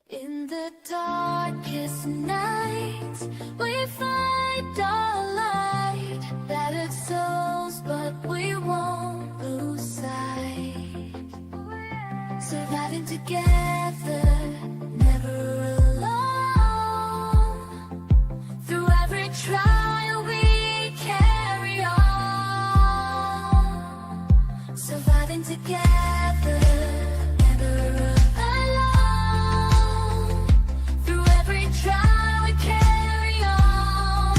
In the darkest night, we find our light. Battered souls, but we won't lose sight. Surviving together, never alone. Through every trial, we carry on. Surviving together, never alone. Through every trial, we carry on.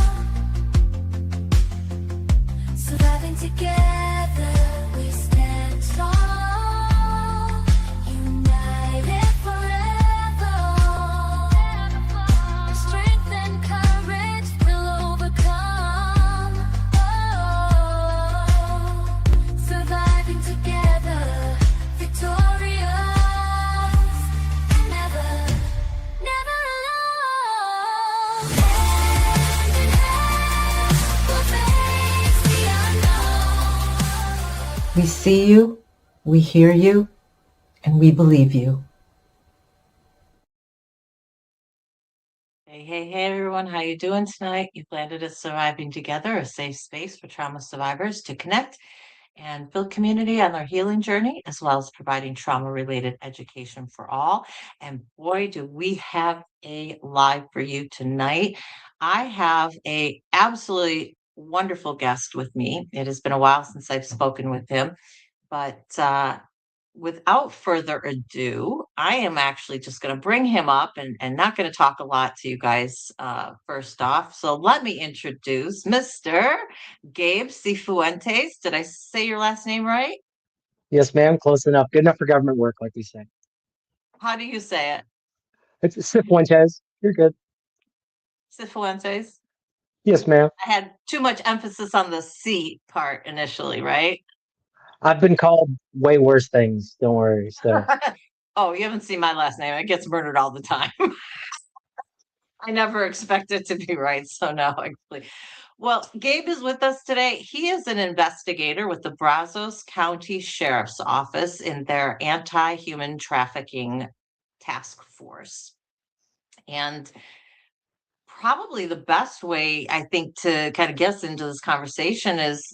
Surviving together, we stand tall. United forever. Strength and courage will overcome. Oh, surviving together, victorious. Never, never alone. Hand in hand, we'll face the unknown. We see you, we hear you, and we believe you. Hey, everyone. How you doing tonight? You've landed at Surviving Together, a safe space for trauma survivors to connect and build community on their healing journey, as well as providing trauma-related education for all. And boy, do we have a live for you tonight. I have a absolutely wonderful guest with me. It has been a while since I've spoken with him, but without further ado, I am actually just going to bring him up and not going to talk a lot to you guys first off. So let me introduce Mr. Gabe Sifuentez. Did I say your last name right? Yes, ma'am. Close enough. Good enough for government work, like we say. How do you say it? It's Sifuentez. You're good. Sifuentez? Yes, ma'am. I had too much emphasis on the C part initially, right? I've been called way worse things. Don't worry. So Oh, you haven't seen my last name. It gets murdered all the time. I never expect it to be right. So no, actually. Well, Gabe is with us today. He is an investigator with the Brazos County Sheriff's Office in their anti-human trafficking task force. And probably the best way, I think, to kind of get into this conversation is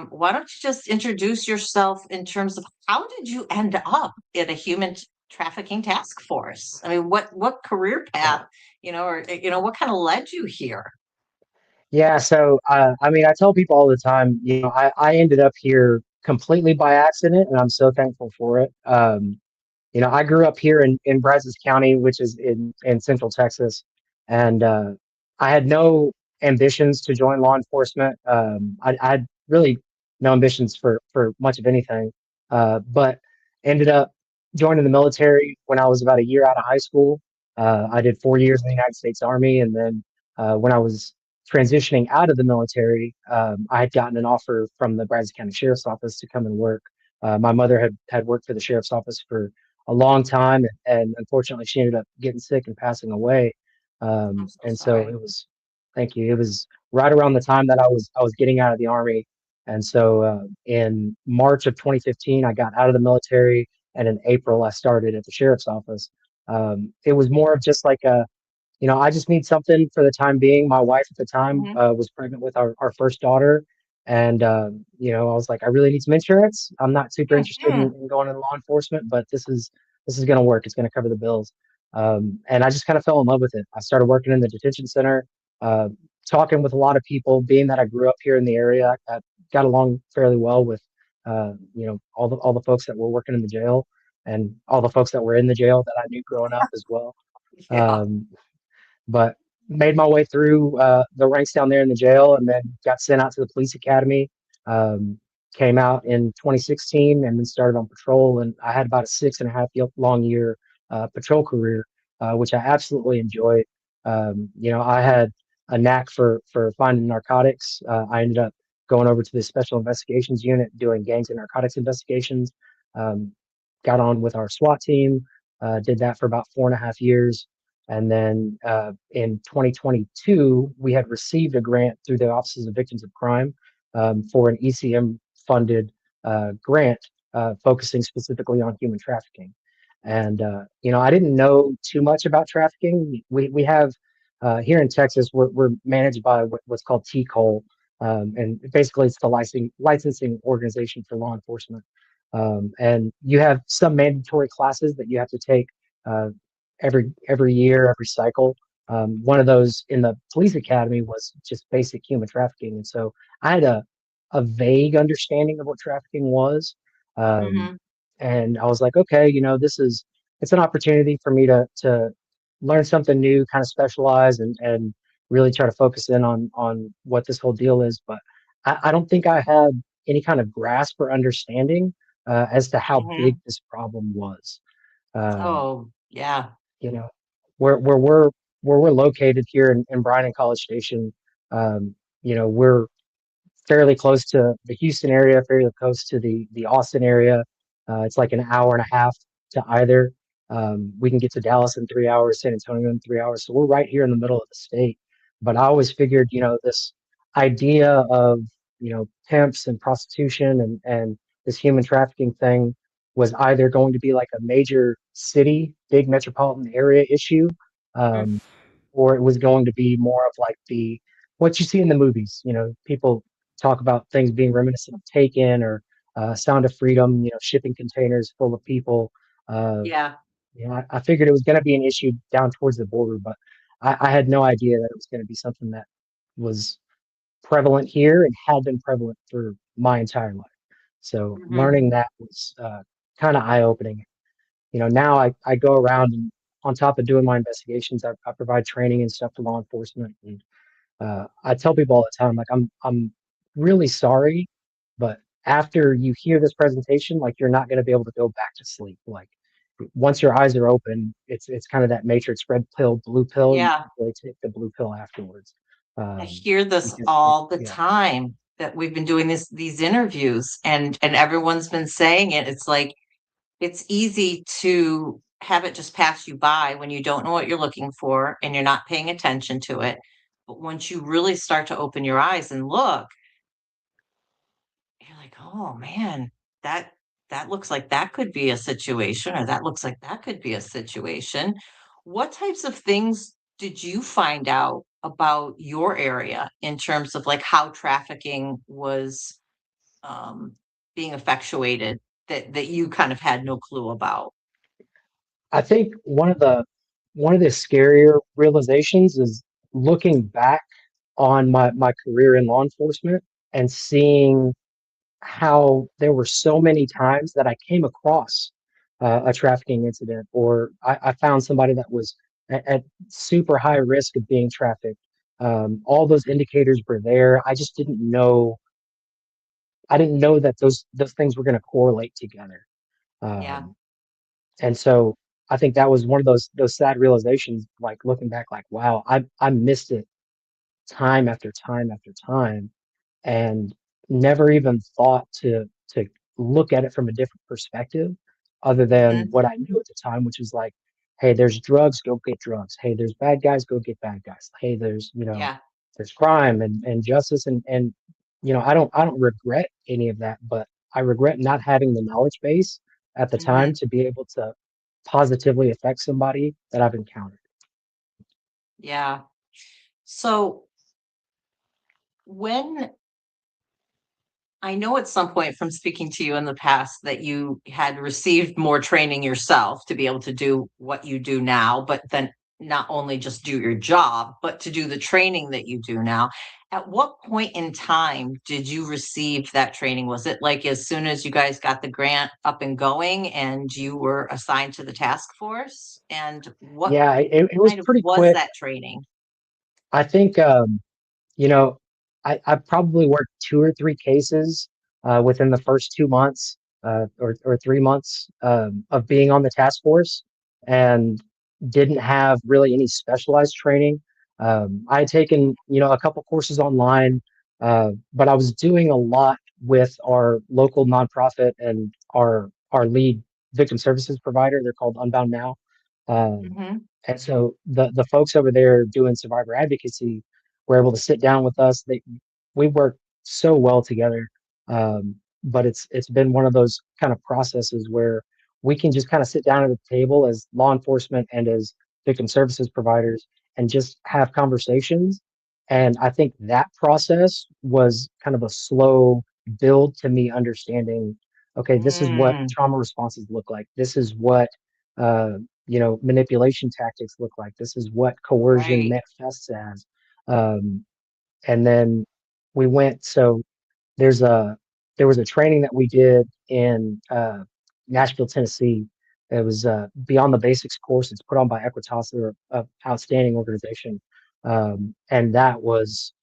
why don't you just introduce yourself in terms of how did you end up in a human trafficking task force? I mean, what career path, or what kind of led you here? yeah. So I mean, I tell people all the time. I ended up here completely by accident, and I'm so thankful for it. I grew up here in Brazos County, which is in Central Texas, and I had no ambitions to join law enforcement. I had really no ambitions for much of anything, but ended up joining the military when I was about a year out of high school. I did 4 years in the United States Army, and then when I was transitioning out of the military, I had gotten an offer from the Brazos County Sheriff's Office to come and work. My mother had worked for the sheriff's office for a long time, and unfortunately, she ended up getting sick and passing away. I'm so And so sorry. it was, thank you. It was right around the time that I was getting out of the army, and so in March of 2015, I got out of the military, and in April, I started at the sheriff's office. It was more of just like I just need something for the time being. My wife at the time Mhm. was pregnant with our first daughter. And, I was like, I really need some insurance. I'm not super interested Mhm. in going into law enforcement, but this is going to work. It's going to cover the bills. And I just kind of fell in love with it. I started working in the detention center, uh, talking with a lot of people, being that I grew up here in the area. I got along fairly well with, all the folks that were working in the jail and all the folks that were in the jail that I knew growing up as well. Yeah. Um, but made my way through the ranks down there in the jail, and then got sent out to the police academy. Um, Came out in 2016 and then started on patrol. And I had about a 6.5 long year patrol career, which I absolutely enjoyed. I had a knack for finding narcotics. I ended up going over to the special investigations unit doing gangs and narcotics investigations. Um, Got on with our SWAT team, did that for about 4.5 years. And then in 2022, we had received a grant through the Offices of Victims of Crime for an ECM funded grant focusing specifically on human trafficking. And I didn't know too much about trafficking. We have here in Texas, we're managed by what's called TCOL, and basically it's the licensing organization for law enforcement. And you have some mandatory classes that you have to take uh, every year, every cycle. One of those in the police academy was just basic human trafficking, and so I had a vague understanding of what trafficking was. Um, Hmm. and I was like, okay, it's an opportunity for me to learn something new, kind of specialize and really try to focus in on what this whole deal is. But I don't think I had any kind of grasp or understanding as to how big Hmm. this problem was. Um, Oh, yeah. you know, where we're located here in Bryan and College Station, we're fairly close to the Houston area, fairly close to the Austin area. It's like an hour and a half to either. We can get to Dallas in 3 hours, San Antonio in 3 hours. So we're right here in the middle of the state. But I always figured, this idea of, pimps and prostitution and this human trafficking thing was either going to be like a major city, big metropolitan area issue, Mm. um, or it was going to be more of like the what you see in the movies. People talk about things being reminiscent of Taken or Sound of Freedom. Shipping containers full of people. Uh, Yeah. I figured it was going to be an issue down towards the border, but I had no idea that it was going to be something that was prevalent here and had been prevalent for my entire life. So Hmm. learning that was kind of eye opening. Now I go around and on top of doing my investigations, I provide training and stuff to law enforcement. And I tell people all the time, like I'm really sorry, but after you hear this presentation, like you're not going to be able to go back to sleep. Like once your eyes are open, it's kind of that matrix red pill, blue pill. You Yeah. can't really take the blue pill afterwards. I hear this Because all the yeah, time that we've been doing these interviews, and everyone's been saying it. It's like it's easy to have it just pass you by when you don't know what you're looking for and you're not paying attention to it. But once you really start to open your eyes and look, you're like, "Oh, man, that that looks like that could be a situation, or that looks like that could be a situation." What types of things did you find out about your area in terms of, like, how trafficking was, um, being effectuated that you kind of had no clue about? I think one of the scarier realizations is looking back on my career in law enforcement and seeing how there were so many times that I came across a trafficking incident, or I found somebody that was at super high risk of being trafficked. All those indicators were there. I just didn't know. I didn't know that those things were going to correlate together. Yeah. Um, and so I think that was one of those sad realizations. Like looking back, like wow, I missed it time after time after time and never even thought to look at it from a different perspective other than Mhm. what I knew at the time, which is like, hey, there's drugs, go get drugs. Hey, there's bad guys, go get bad guys. Hey, Yeah. there's crime and justice and I don't regret any of that, but I regret not having the knowledge base at the time Mhm. to be able to positively affect somebody that I've encountered. Yeah. So, when I know at some point from speaking to you in the past that you had received more training yourself to be able to do what you do now, but then not only just do your job, but to do the training that you do now. At what point in time did you receive that training? Was it like as soon as you guys got the grant up and going and you were assigned to the task force? And what Yeah, it was kind of pretty was quick. that training? I think You know, I probably worked 2 or 3 cases, within the first 2 months, or 3 months, of being on the task force and didn't have really any specialized training. I had taken, a couple courses online, but I was doing a lot with our local nonprofit and our lead victim services provider. They're called Unbound Now. Um, Mhm. and so the folks over there doing survivor advocacy were able to sit down with us. We work so well together. But it's been one of those kind of processes where we can just kind of sit down at the table as law enforcement and as victim services providers and just have conversations. And I think that process was kind of a slow build to me understanding, okay, this is what Mm, trauma responses look like. This is what, uh, manipulation tactics look like. This is what coercion right. manifests as. Um, and then we went, so there's a there was a training that we did in Nashville, Tennessee. It was Beyond the Basics course. It's put on by Equitas, they're a outstanding organization, and that was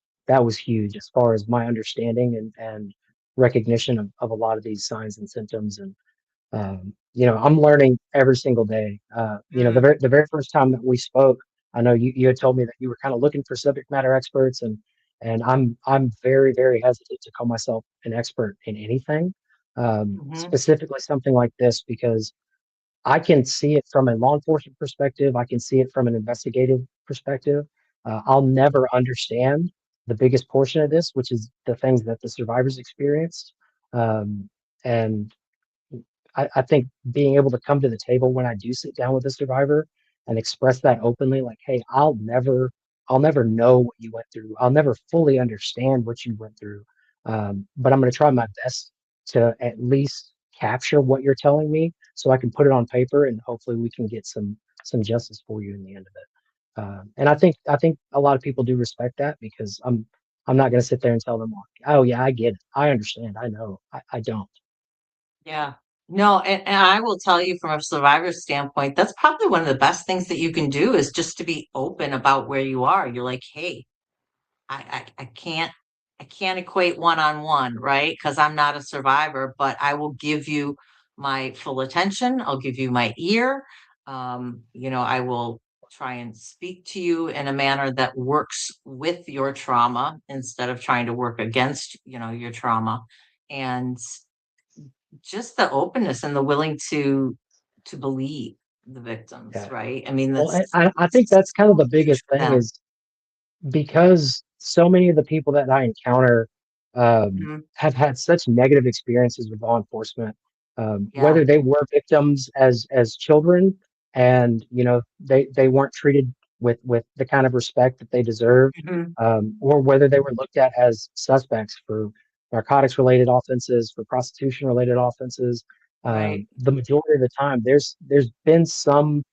huge as far as my understanding and recognition of a lot of these signs and symptoms. And I'm learning every single day. Mm, The very first time that we spoke, I know you had told me that you were kind of looking for subject matter experts, and I'm very, very hesitant to call myself an expert in anything, mhm. specifically something like this, because I can see it from a law enforcement perspective. I can see it from an investigative perspective. I'll never understand the biggest portion of this, which is the things that the survivors experienced. And I think being able to come to the table when I do sit down with a survivor and express that openly, like, hey, I'll never know what you went through. I'll never fully understand what you went through. But I'm going to try my best to at least capture what you're telling me so I can put it on paper and hopefully we can get some justice for you in the end of it. And I think a lot of people do respect that because I'm not going to sit there and tell them, oh yeah, I get it. I understand. I know. I don't. Yeah. No, and I will tell you from a survivor standpoint, that's probably one of the best things that you can do is just to be open about where you are. You're like, hey, I can't equate one on one, right? Because I'm not a survivor, but I will give you my full attention. I'll give you my ear. I will try and speak to you in a manner that works with your trauma instead of trying to work against, your trauma. And just the openness and the willing to believe the victims, Yeah. right? I mean, Well, and that's I think that's kind of so the huge biggest for thing them. is because so many of the people that I encounter Mhm. have had such negative experiences with law enforcement, Yeah. whether they were victims as children and they weren't treated with the kind of respect that they deserved, Mhm. or whether they were looked at as suspects for narcotics related offenses, for prostitution related offenses. Right. The majority of the time, there's been some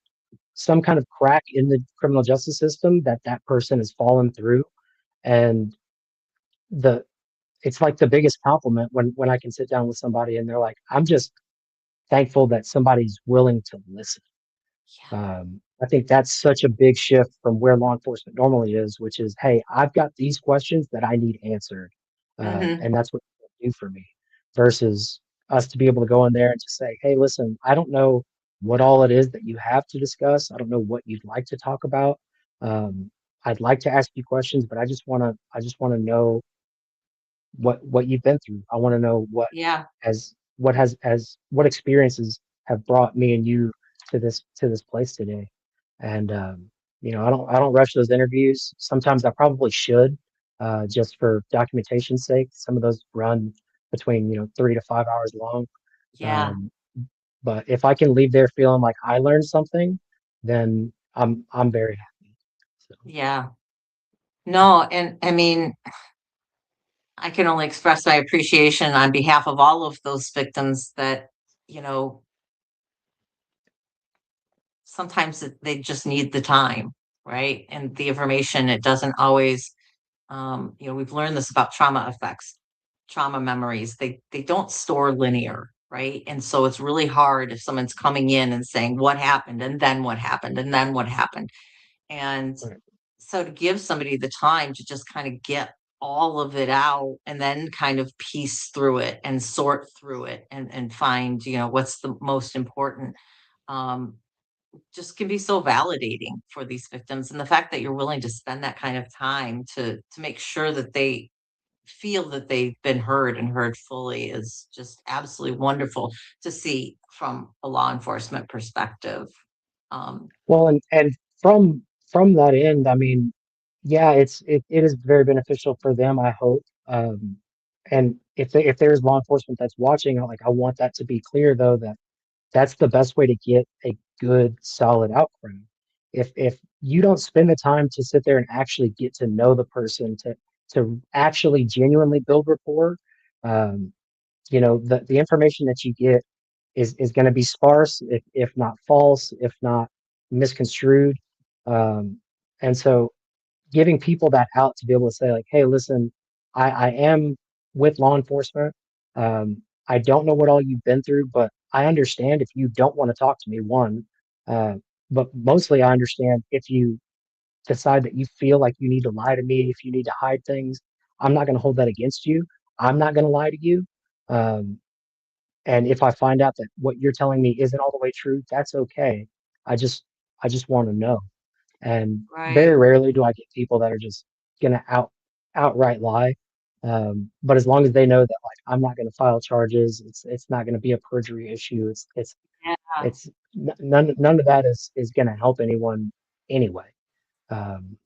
kind of crack in the criminal justice system that person has fallen through, and the it's like the biggest compliment when I can sit down with somebody and they're like, I'm just thankful that somebody's willing to listen. Yeah. I think that's such a big shift from where law enforcement normally is, which is, hey, I've got these questions that I need answered, Mhm. and that's what you do for me. Versus us to be able to go in there and just say, hey, listen, I don't know what all it is that you have to discuss. I don't know what you'd like to talk about. Um, I'd like to ask you questions, but I just want to know what you've been through. I want to know Yeah. what experiences have brought me and you to this place today. And I don't rush those interviews. Sometimes I probably should, just for documentation's sake. Some of those run between 3 to 5 hours long. Yeah. Um, but if I can leave there feeling like I learned something, then I'm very happy. So Yeah. No, and I mean, I can only express my appreciation on behalf of all of those victims that, you know, sometimes they just need the time, right? And the information, it doesn't always, we've learned this about trauma effects, trauma memories. They don't store linear, right? And so it's really hard if someone's coming in and saying what happened and then what happened and then what happened. And right. so to give somebody the time to just kind of get all of it out and then kind of piece through it and sort through it and find, what's the most important, um, just can be so validating for these victims. And the fact that you're willing to spend that kind of time to make sure that they feel that they've been heard and heard fully is just absolutely wonderful to see from a law enforcement perspective. Um, Well, and from that end, I mean, yeah, it is very beneficial for them, I hope. And if there's law enforcement that's watching, like I want that to be clear though that that's the best way to get a good, solid outcome. If you don't spend the time to sit there and actually get to know the person, to actually genuinely build rapport, um, the information that you get is going to be sparse, if not false, if not misconstrued. Um, and so giving people that out to be able to say like, hey, listen, I am with law enforcement. I don't know what all you've been through, but I understand if you don't want to talk to me, one. Uh, but mostly I understand if you decide that you feel like you need to lie to me, if you need to hide things, I'm not going to hold that against you. I'm not going to lie to you. Um, and if I find out that what you're telling me isn't all the way true, that's okay. I just I just want to know. And Right. very rarely do I get people that are just gonna outright lie. But as long as they know that like I'm not gonna file charges, it's not gonna be a perjury issue. Yeah. It's none of that is gonna help anyone anyway. Um,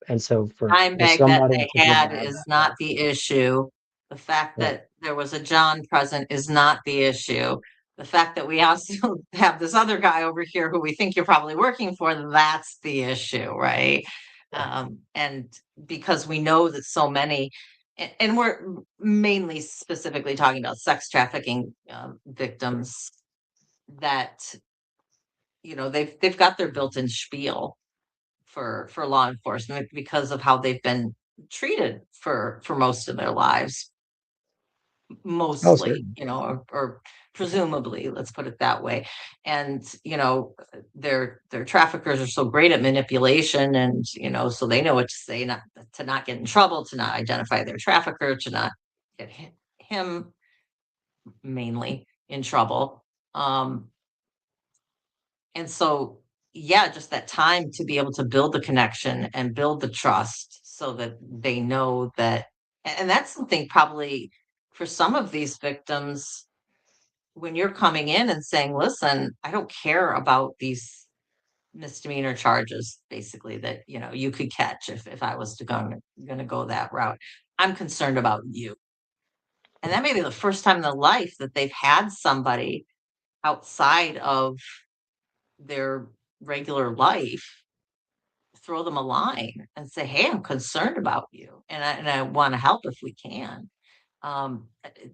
and so Time for bag that somebody they to be able had to have is that, not the issue. The fact right, that there was a John present is not the issue. The fact that we also have this other guy over here who we think you're probably working for, that's the issue, right? right, And because we know that so many, and we're mainly specifically talking about sex trafficking victims, that they've got their built-in spiel for law enforcement because of how they've been treated for most of their lives, oh mostly, certainly, or presumably, let's put it that way. And their traffickers are so great at manipulation, and so they know what to say, not to not get in trouble, to not identify their trafficker, to not get him mainly in trouble. um And so, yeah, just that time to be able to build the connection and build the trust so that they know that, and that's something probably for some of these victims, when you're coming in and saying, listen, I don't care about these misdemeanor charges, basically, that, you could catch if I was gonna go that route. I'm concerned about you. And that may be the first time in their life that they've had somebody outside of their regular life throw them a line and say, "Hey, I'm concerned about you, and I want to help if we can."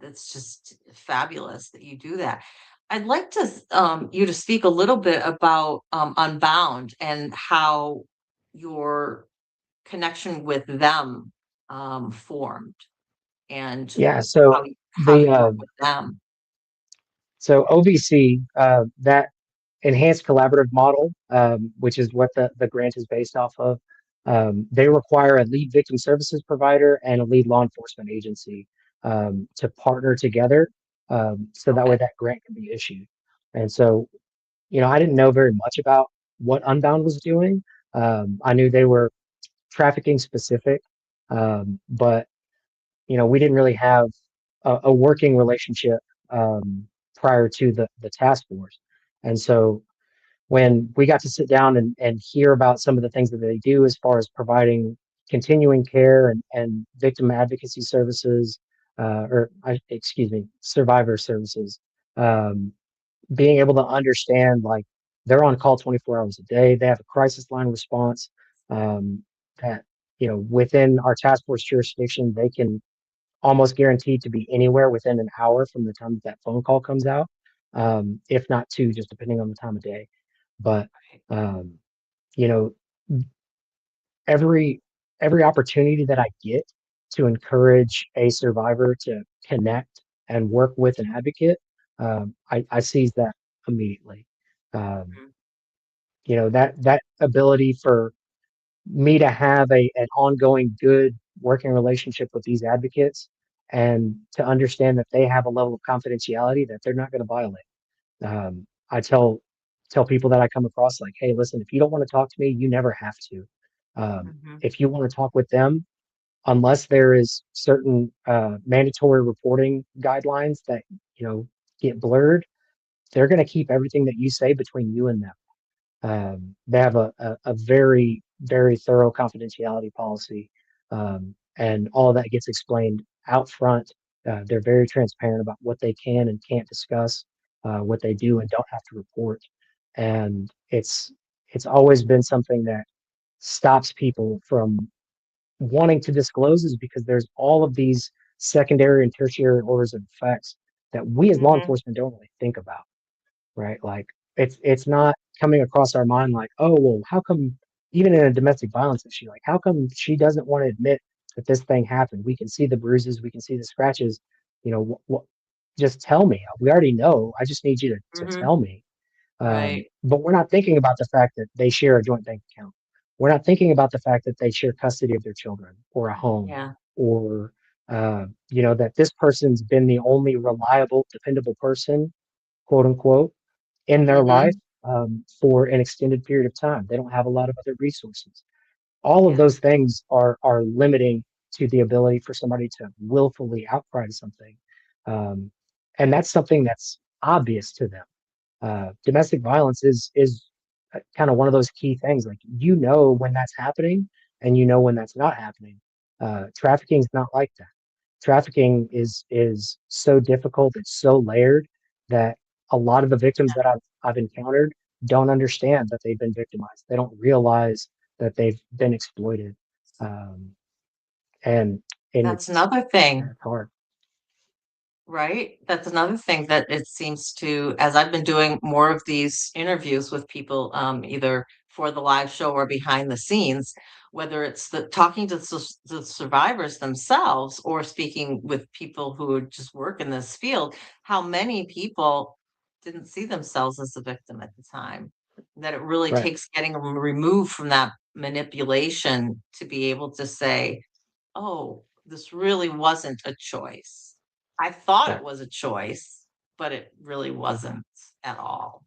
That's just fabulous that you do that. I'd like you to speak a little bit about Unbound and how your connection with them formed, and yeah. how The you work with them. So OVC, that enhanced collaborative model, which is what the grant is based off of, they require a lead victim services provider and a lead law enforcement agency to partner together, so that way Okay. that grant can be issued. And so, I didn't know very much about what Unbound was doing. I knew they were trafficking specific, but we didn't really have a working relationship prior to the task force. And so when we got to sit down and hear about some of the things that they do as far as providing continuing care and victim advocacy services, excuse me, survivor services, um, being able to understand like they're on call 24 hours a day, they have a crisis line response, um, that within our task force jurisdiction, they can almost guaranteed to be anywhere within an hour from the time that phone call comes out, if not two, just depending on the time of day. But um, you know, every every opportunity that I get to encourage a survivor to connect and work with an advocate, I seize that immediately. Um, Mhm. that ability for me to have an ongoing good working relationship with these advocates and to understand that they have a level of confidentiality that they're not going to violate. I tell people that I come across like, hey, listen, if you don't want to talk to me, you never have to. Mhm. If you want to talk with them, unless there is certain mandatory reporting guidelines that get blurred, they're going to keep everything that you say between you and them. They have a very, very thorough confidentiality policy, and all of that gets explained out front. They're very transparent about what they can and can't discuss. what they do and don't have to report. And it's always been something that stops people from wanting to disclose, is because there's all of these secondary and tertiary orders of effects that we as law Mm-hmm. enforcement don't really think about, right? Like it's not coming across our mind like, oh well, how come, even in a domestic violence issue, like how come she doesn't want to admit that this thing happened? We can see the bruises, we can see the scratches. You know, just tell me. We already know. I just need you to Mm-hmm. tell me. Right. But we're not thinking about the fact that they share a joint bank account. We're not thinking about the fact that they share custody of their children or a home, Yeah. or that this person's been the only reliable, dependable person, quote unquote, in their life Mm-hmm. for an extended period of time. They don't have a lot of other resources. All of Yeah. those things are limiting to the ability for somebody to willfully outcry to something, um, and that's something that's obvious to them. Domestic violence is kind of one of those key things. Like, when that's happening, and when that's not happening. Trafficking is not like that. Trafficking is so difficult. It's so layered that a lot of the victims that I've encountered don't understand that they've been victimized. They don't realize that they've been exploited, um, and That's another thing. it's hard. Right. That's another thing that it seems to, as I've been doing more of these interviews with people, either for the live show or behind the scenes, whether it's the talking to the survivors themselves or speaking with people who just work in this field, how many people didn't see themselves as a victim at the time. That it really Right. takes getting removed from that manipulation to be able to say, oh, this really wasn't a choice. I thought Right. it was a choice, but it really wasn't at all.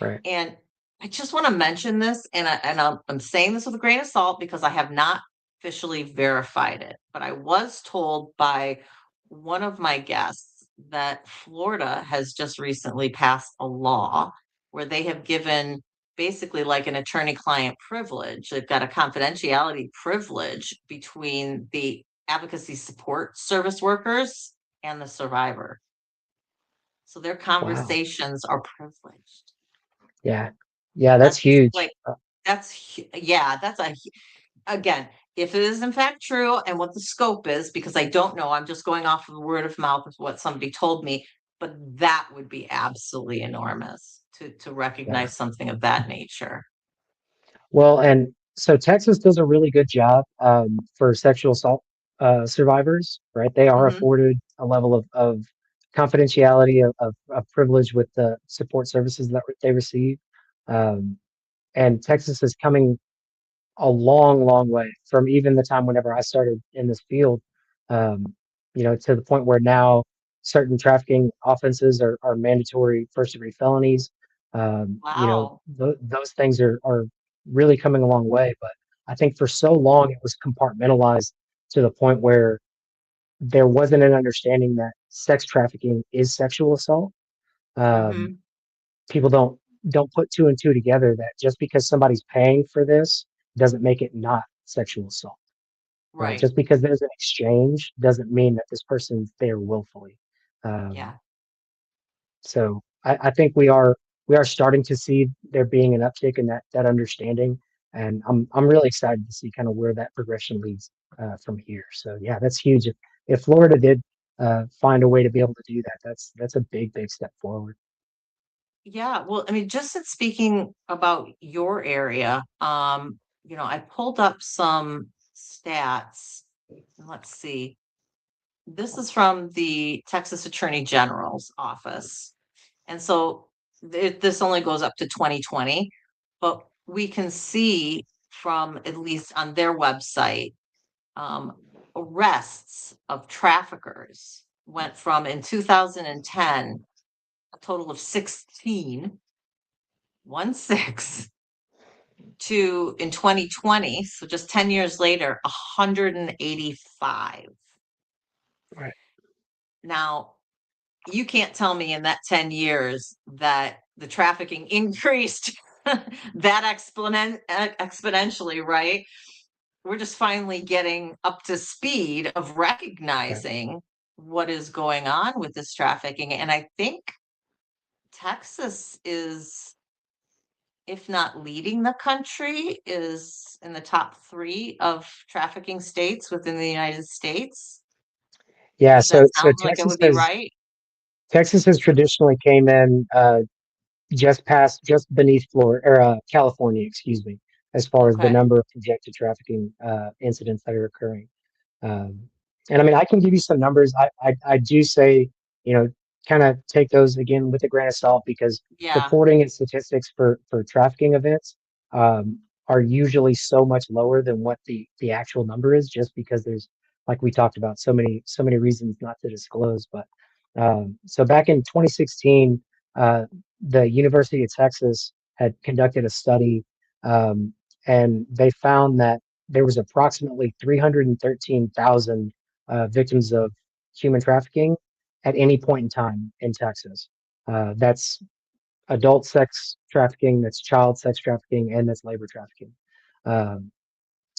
Right. And I just want to mention this, and I'm saying this with a grain of salt because I have not officially verified it, but I was told by one of my guests that Florida has just recently passed a law where they have given basically like an attorney-client privilege. They've got a confidentiality privilege between the advocacy support service workers and the survivor. So their Wow. conversations are privileged. Yeah. Yeah. That's That's huge. like yeah, that's again, if it is in fact true and what the scope is, because I don't know, I'm just going off of the word of mouth of what somebody told me, but that would be absolutely enormous to Yeah. recognize something of that nature. Well, and so Texas does a really good job for sexual assault survivors, right? They are Hmm. afforded a level of confidentiality, of privilege with the support services that they receive. Um, and Texas is coming a long, long way from even the time whenever I started in this field, to the point where now certain trafficking offenses are mandatory first degree felonies. Wow. Those things are really coming a long way. But I think for so long it was compartmentalized to the point where there wasn't an understanding that sex trafficking is sexual assault. Um, Hmm. People don't put two and two together, that just because somebody's paying for this doesn't make it not sexual assault, right? Right. Just because there's an exchange doesn't mean that this person's there willfully. Um, Yeah. so I think we are starting to see there being an uptick in that understanding, and I'm really excited to see kind of where that progression leads from here. So yeah, that's huge. If Florida did find a way to be able to do that, that's a big step forward. Yeah, well, I mean, just in speaking about your area, I pulled up some stats. Let's see. This is from the Texas Attorney General's office. And so this only goes up to 2020, but we can see from at least on their website, um, arrests of traffickers went from in 2010, a total of 16, 16, to in 2020, so just 10 years later, 185. Right. Now, you can't tell me in that 10 years that the trafficking increased that exponentially, right? We're just finally getting up to speed of Right. recognizing what is going on with this trafficking. And I think Texas is, if not leading the country, is in the top 3 of trafficking states within the United States. Yeah, Does that so sound like it would be right? Texas has traditionally came in just beneath Florida or California, excuse me, as far as the Okay. number of projected trafficking incidents that are occurring. Um, and I mean, I can give you some numbers. I do say, you know, kind of take those again with a grain of salt because Yeah. reporting and statistics for trafficking events are usually so much lower than what the actual number is, just because there's, like we talked about, so many reasons not to disclose. But so back in 2016, the University of Texas had conducted a study, and they found that there was approximately 313,000 victims of human trafficking at any point in time in Texas. That's adult sex trafficking, that's child sex trafficking, and that's labor trafficking. Um,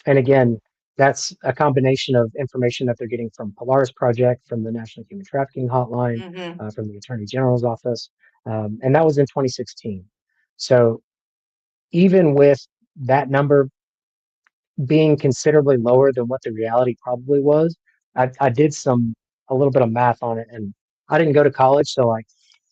and again, that's a combination of information that they're getting from Polaris Project, from the National Human Trafficking Hotline, Mhm. from the Attorney General's office, and that was in 2016. So even with that number being considerably lower than what the reality probably was, I did a little bit of math on it, and I didn't go to college, so like,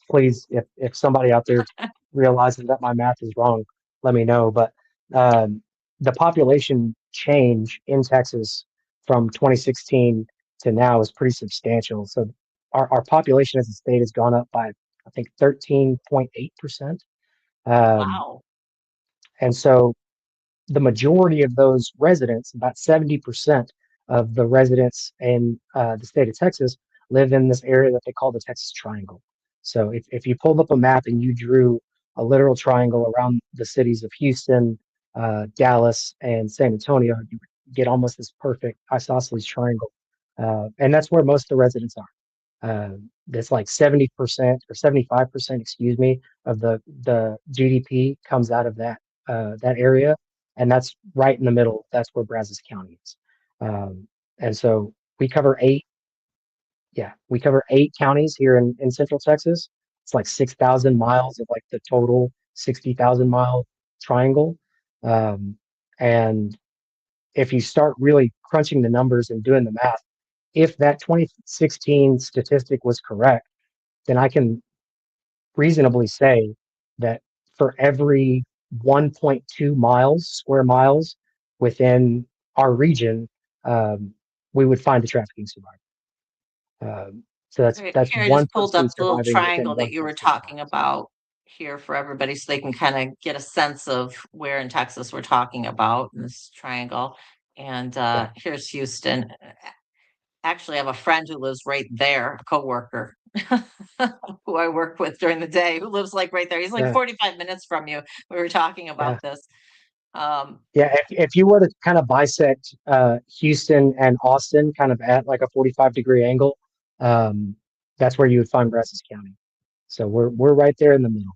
please, if somebody out there realizes that my math is wrong, let me know. But um, the population change in Texas from 2016 to now is pretty substantial. So our population as a state has gone up by, I think, 13.8%. Um, Wow. and so the majority of those residents, about 70% of the residents in the state of Texas, live in this area that they call the Texas Triangle. So if you pulled up a map and you drew a literal triangle around the cities of Houston, Dallas, and San Antonio, you would get almost this perfect isosceles triangle. And that's where most of the residents are. That's like 70% or 75%, excuse me, of the GDP comes out of that area, and that's right in the middle. That's where Brazos County is. And so we cover eight. Yeah, we cover 8 counties here in Central Texas. It's like 6,000 miles of like the total 60,000 mile triangle. Um, and if you start really crunching the numbers and doing the math, if that 2016 statistic was correct, then I can reasonably say that for every 1.2 miles, square miles within our region, we would find a trafficking survivor. So Right. that's Here, I one just pulled up person the little surviving within triangle that you were 1.6 talking miles. about here for everybody so they can kind of get a sense of where in Texas we're talking about in this triangle. And Yeah, here's Houston. Actually, I have a friend who lives right there, a coworker who I work with during the day, who lives like right there. He's like yeah, 45 minutes from you. We were talking yeah, about this. Um, yeah. If you were to kind of bisect Houston and Austin, kind of at like a 45-degree angle, um, that's where you would find Brazos County. So we're right there in the middle.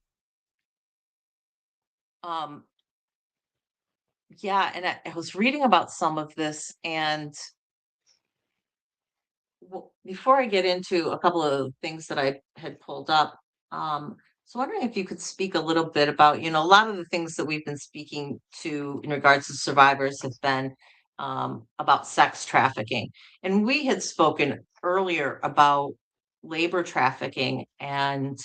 um, yeah, and I was reading about some of this, and well, before I get into a couple of things that I had pulled up, so wondering if you could speak a little bit about, a lot of the things that we've been speaking to in regards to survivors have been about sex trafficking. And we had spoken earlier about labor trafficking and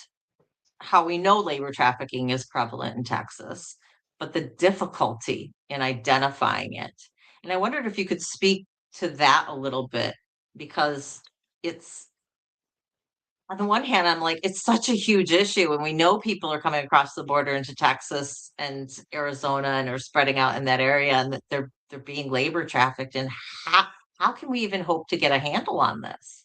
how we know labor trafficking is prevalent in Texas, but the difficulty in identifying it. And I wondered if you could speak to that a little bit because it's on the one hand, I'm like, it's such a huge issue, and we know people are coming across the border into Texas and Arizona and are spreading out in that area, and that they're being labor trafficked. And how can we even hope to get a handle on this?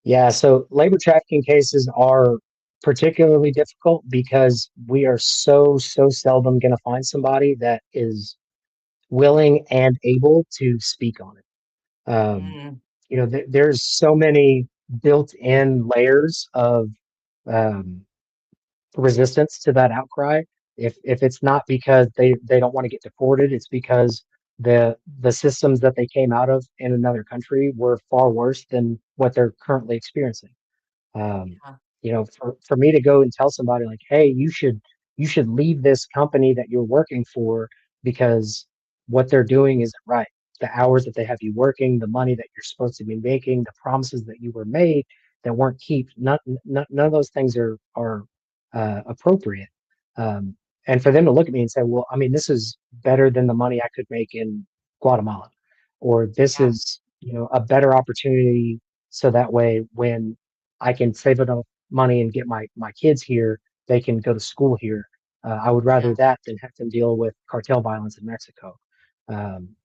Yeah, so labor trafficking cases are particularly difficult because we are so seldom going to find somebody that is willing and able to speak on it. Mm, There's so many built-in layers of um, resistance to that outcry. If it's not because they don't want to get deported, it's because the systems that they came out of in another country were far worse than what they're currently experiencing. Um, yeah. for me to go and tell somebody like, hey, you should leave this company that you're working for because what they're doing isn't right. The hours that they have you working, the money that you're supposed to be making, the promises that you were made that weren't kept, none of those things are appropriate. Um, and for them to look at me and say, well, I mean, this is better than the money I could make in Guatemala, or this Yeah. is, a better opportunity. So that way, when I can save enough money and get my kids here, they can go to school here. I would rather Yeah. that than have them deal with cartel violence in Mexico. Um,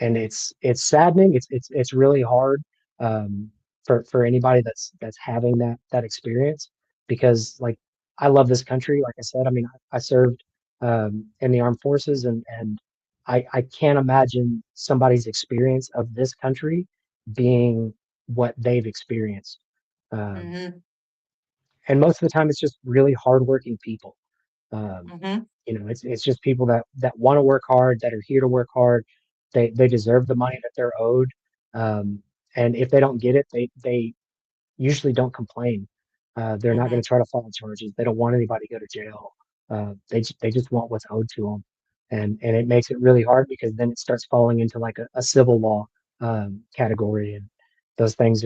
and it's saddening. It's really hard for anybody that's having that experience, because like I love this country. Like I said, I mean I served in the armed forces, and I can't imagine somebody's experience of this country being what they've experienced. Um, Hmm. and most of the time, it's just really hardworking people. Um, Hmm. it's just people that want to work hard, that are here to work hard. They deserve the money that they're owed. Um, and if they don't get it, they usually don't complain. They're not Hmm. going to try to file charges. They don't want anybody to go to jail. They just want what's owed to them, and it makes it really hard because then it starts falling into like a civil law category, and those things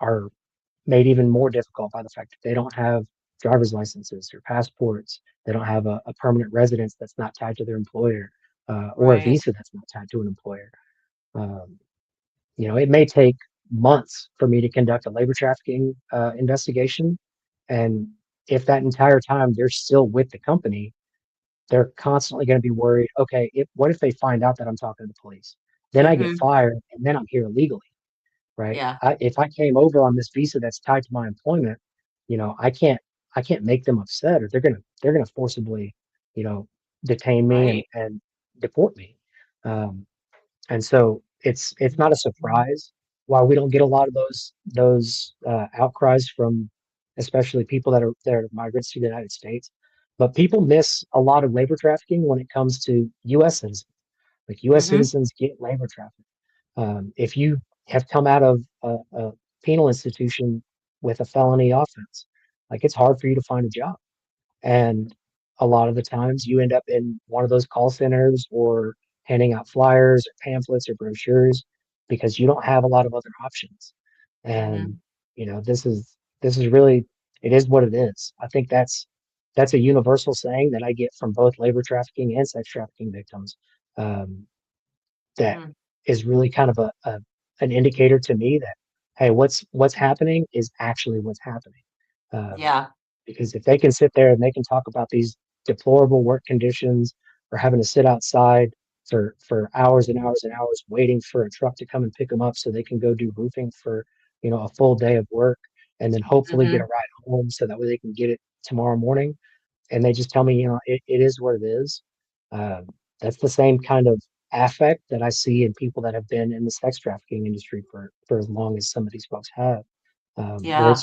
are made even more difficult by the fact that they don't have driver's licenses or passports. They don't have a permanent residence that's not tied to their employer, or a Right. visa that's not tied to an employer. Um, it may take months for me to conduct a labor trafficking investigation. And if that entire time they're still with the company, they're constantly going to be worried. Okay, what if they find out that I'm talking to the police? Then I get Hmm. fired, and then I'm here illegally, right? Yeah. If I came over on this visa that's tied to my employment, I can't make them upset, or they're gonna forcibly, you know, detain me and Right. deport me. Um, and so it's not a surprise why we don't get a lot of those outcries from, especially people that are migrants to the United States. But people miss a lot of labor trafficking when it comes to U.S. citizens. Like U.S. Hmm. citizens get labor trafficked. If you have come out of a penal institution with a felony offense, like it's hard for you to find a job. And a lot of the times you end up in one of those call centers or handing out flyers or pamphlets or brochures because you don't have a lot of other options. And Hmm. this is really, it is what it is. I think that's a universal saying that I get from both labor trafficking and sex trafficking victims. Um, that Hmm. is really kind of an indicator to me that, hey, what's happening is actually what's happening. Um, Yeah. because if they can sit there and they can talk about these deplorable work conditions, or having to sit outside for hours and hours and hours waiting for a truck to come and pick them up so they can go do roofing for a full day of work, and then hopefully get a Hmm. ride home so that way they can get it tomorrow morning, and they just tell me, it is what it is. Um, that's the same kind of affect that I see in people that have been in the sex trafficking industry for as long as some of these folks have, where Yeah.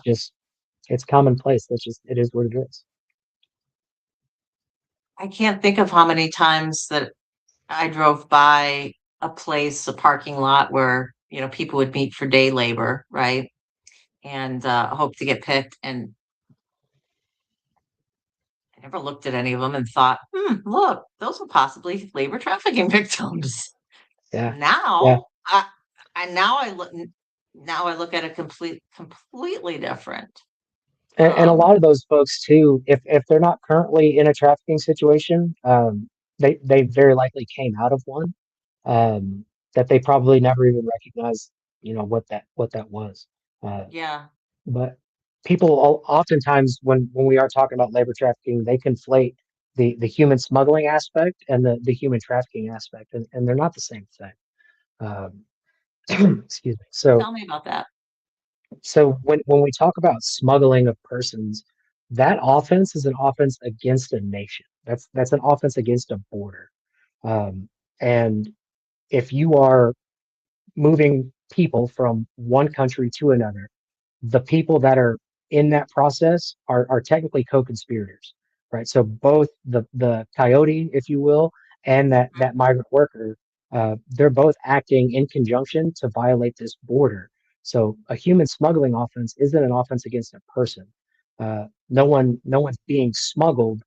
it's commonplace. It is what it is. I can't think of how many times that I drove by a place, a parking lot where, people would meet for day labor, right? And hope to get picked. And I never looked at any of them and thought, look, those are possibly labor trafficking victims. Yeah, yeah. Now, now I look at it completely different. And a Um, lot of those folks too, if they're not currently in a trafficking situation, they very likely came out of one, um, that they probably never even recognized, what that was. Uh, yeah, but people oftentimes, when we are talking about labor trafficking, they conflate the human smuggling aspect and the human trafficking aspect, and they're not the same thing. Um, excuse me. So tell me about that. So when we talk about smuggling of persons, that offense is an offense against a nation. That's an offense against a border. Um, and if you are moving people from one country to another, the people that are in that process are technically co-conspirators, right? So both the coyote, if you will, and that migrant worker, they're both acting in conjunction to violate this border. So a human smuggling offense isn't an offense against a person. No one's being smuggled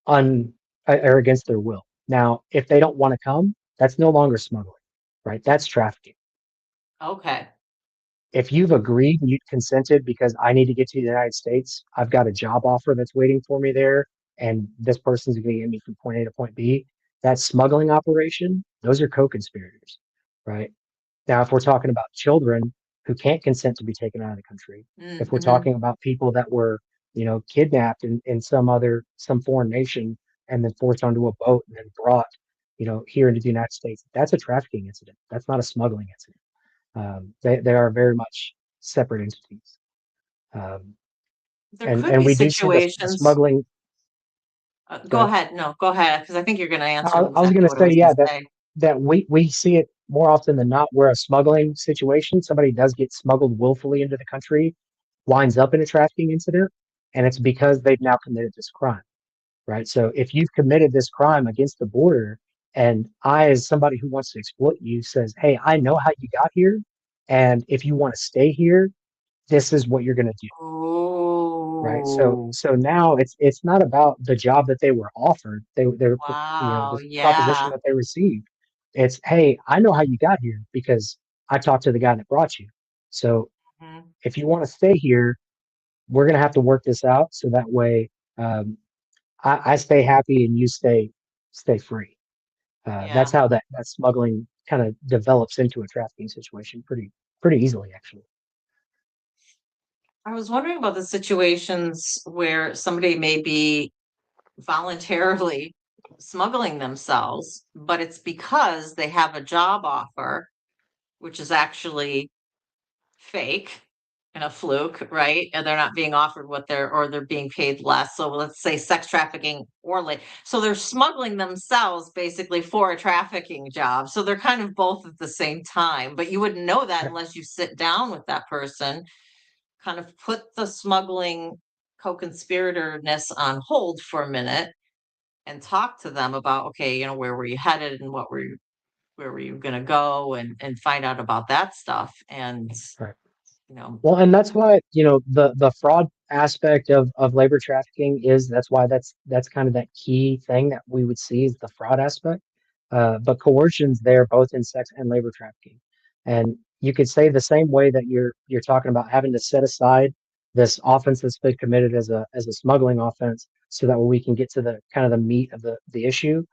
or against their will. Now, if they don't want to come, that's no longer smuggling, right? That's trafficking. Okay. If you've agreed and you've consented because I need to get to the United States, I've got a job offer that's waiting for me there, and this person's going to get me from point A to point B. That smuggling operation, those are co-conspirators, right? Now, if we're talking about children who can't consent to be taken out of the country, if we're Mm-hmm. talking about people that were, kidnapped in some foreign nation and then forced onto a boat and then brought, here into the United States, that's a trafficking incident. That's not a smuggling incident. They are very much separate entities. Um, There and could and be we do see the situations. smuggling. Go ahead. No, go ahead, because I think you're going to answer I was going exactly to what I say, was going yeah, to say. that we see it more often than not where a smuggling situation, somebody does get smuggled willfully into the country, winds up in a trafficking incident, and it's because they've now committed this crime, right? So if you've committed this crime against the border, and I, as somebody who wants to exploit you, says, "Hey, I know how you got here, and if you want to stay here, this is what you're going to do." Right. So Oh, so now it's not about the job that they were offered. They're wow. this proposition Yeah. that they received. It's, hey, I know how you got here because I talked to the guy that brought you. So Mhm. if you want to stay here, we're gonna have to work this out so that way um, I stay happy and you stay free. That's Yeah. how that smuggling kind of develops into a trafficking situation pretty easily actually. I was wondering about the situations where somebody may be voluntarily smuggling themselves, but it's because they have a job offer, which is actually fake and a fluke, right? And they're not being offered what they're being paid less. So let's say sex trafficking or like, so they're smuggling themselves basically for a trafficking job. So they're kind of both at the same time, but you wouldn't know that Right. unless you sit down with that person, kind of put the smuggling co-conspiratorness on hold for a minute and talk to them about, okay, where were you headed and where were you going to go, and find out about that stuff. And Right. you know Well, and that's why, the fraud aspect of labor trafficking that's why that's kind of that key thing that we would see is the fraud aspect. But coercion's there both in sex and labor trafficking. And you could say the same way that you're talking about having to set aside this offense that's been committed as a smuggling offense so that we can get to the kind of the meat of the issue.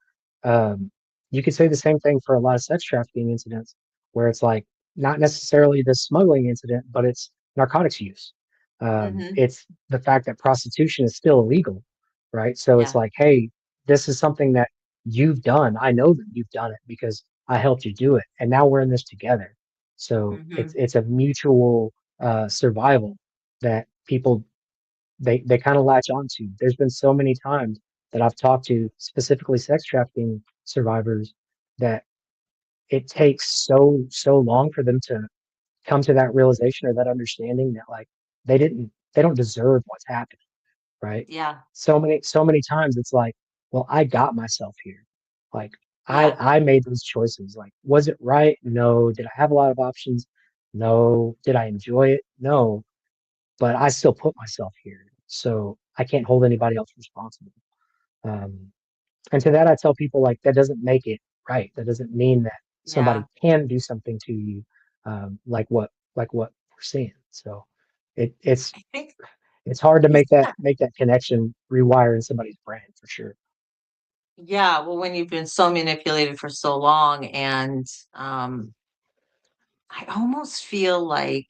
Um, you could say the same thing for a lot of sex trafficking incidents where it's like not necessarily the smuggling incident, but it's narcotics use. hmm It's the fact that prostitution is still illegal, right? So it's yeah. like, hey, this is something that you've done. I know that you've done it because I helped you do it, and now we're in this together. So it's hmm it's a mutual survival that people they kind of latch onto. There's been so many times that I've talked to specifically sex trafficking survivors that it takes so long for them to come to that realization or that understanding that like they don't deserve what's happening, right? Yeah. So many times it's like, well, I got myself here. Like Yeah. I made those choices. Like, was it right? No. Did I have a lot of options? No. Did I enjoy it? No. But I still put myself here. So I can't hold anybody else responsible. Um, and to that, I tell people like that doesn't make it right. That doesn't mean that somebody Yeah. can do something to you, like what we're seeing. So it's I think it's hard to isn't that make that connection rewire in somebody's brain for sure. yeah, well, when you've been so manipulated for so long, and um I almost feel like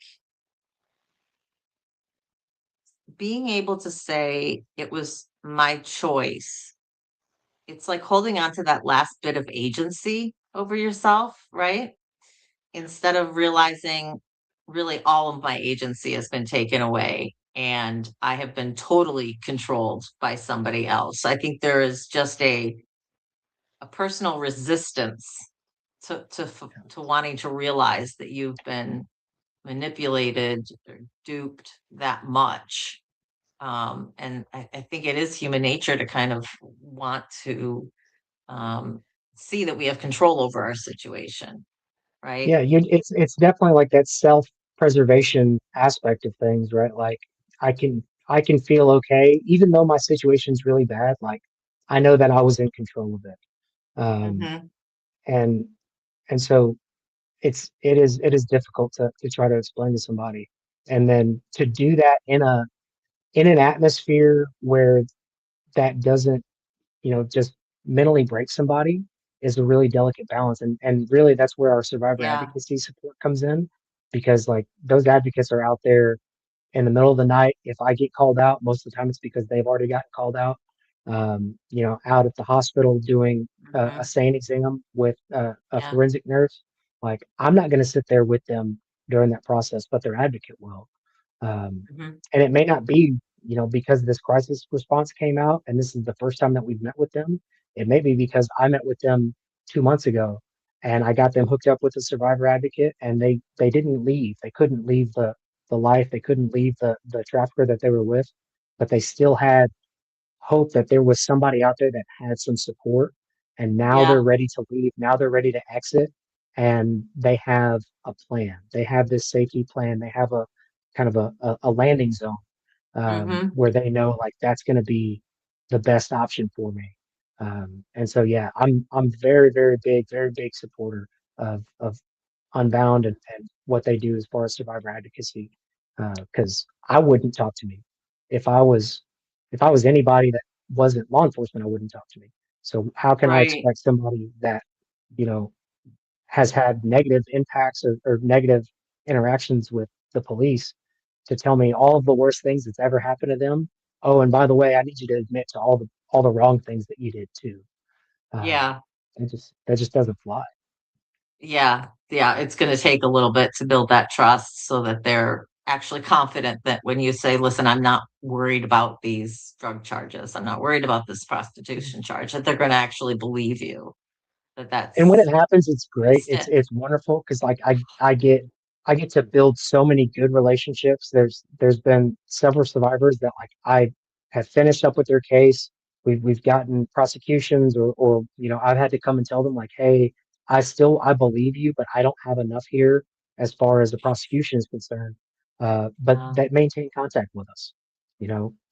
being able to say it was my choice, it's like holding on to that last bit of agency over yourself, right? Instead of realizing really all of my agency has been taken away and I have been totally controlled by somebody else. I think there is just a personal resistance to wanting to realize that you've been manipulated or duped that much. And I think it is human nature to kind of want to um, see that we have control over our situation, right? Yeah, it's definitely like that self preservation aspect of things, right? Like I can I can feel okay, even though my situation's really bad. Like I know that I was in control of it. Um, Hmm. and so it is difficult to try to explain to somebody, and then to do that in an atmosphere where that doesn't, just mentally break somebody, is a really delicate balance. And really that's where our survivor Yeah. advocacy support comes in, because like those advocates are out there in the middle of the night. If I get called out, most of the time it's because they've already gotten called out. Out at the hospital doing a Hmm. SANE exam with a Yeah. forensic nurse. Like I'm not going to sit there with them during that process, but their advocate will. Hmm. And it may not be, because this crisis response came out and this is the first time that we've met with them. It may be because I met with them 2 months ago and I got them hooked up with a survivor advocate, and they didn't leave. They couldn't leave the life. They couldn't leave the trafficker that they were with, but they still had hope that there was somebody out there that had some support. And now they're Yeah. ready to leave. Now they're ready to exit, and they have a plan. They have this safety plan. They have a kind of a landing zone, Hmm. where they know like that's going to be the best option for me. And so, yeah, I'm very big supporter of Unbound and what they do as far as survivor advocacy. Because I wouldn't talk to me if I was anybody that wasn't law enforcement. I wouldn't talk to me. So how can I Right. expect somebody that you know has had negative impacts or negative interactions with the police to tell me all of the worst things that's ever happened to them? Oh, and by the way, I need you to admit to all the wrong things that you did too. Um, Yeah. that just doesn't fly. Yeah. Yeah. It's going to take a little bit to build that trust so that they're actually confident that when you say, listen, I'm not worried about these drug charges, I'm not worried about this prostitution charge, that they're going to actually believe you, that And when it that's happens, it's great. that's It's it. it's wonderful because like I get to build so many good relationships. There's been several survivors that like I have finished up with their case. We've gotten prosecutions, or I've had to come and tell them like, hey, I believe you, but I don't have enough here as far as the prosecution is concerned. But Yeah. that maintain contact with us.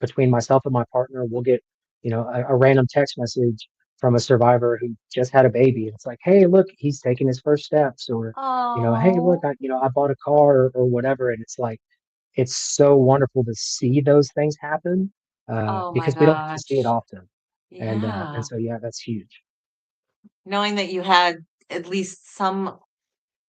Between myself and my partner, we'll get a random text message from a survivor who just had a baby. And it's like, hey, look, he's taking his first steps, or, hey, look, Oh, I bought a car, or whatever. And it's like, it's so wonderful to see those things happen, oh my because we don't get to see it gosh. often. And Yeah. so, yeah, that's huge. Knowing that you had at least some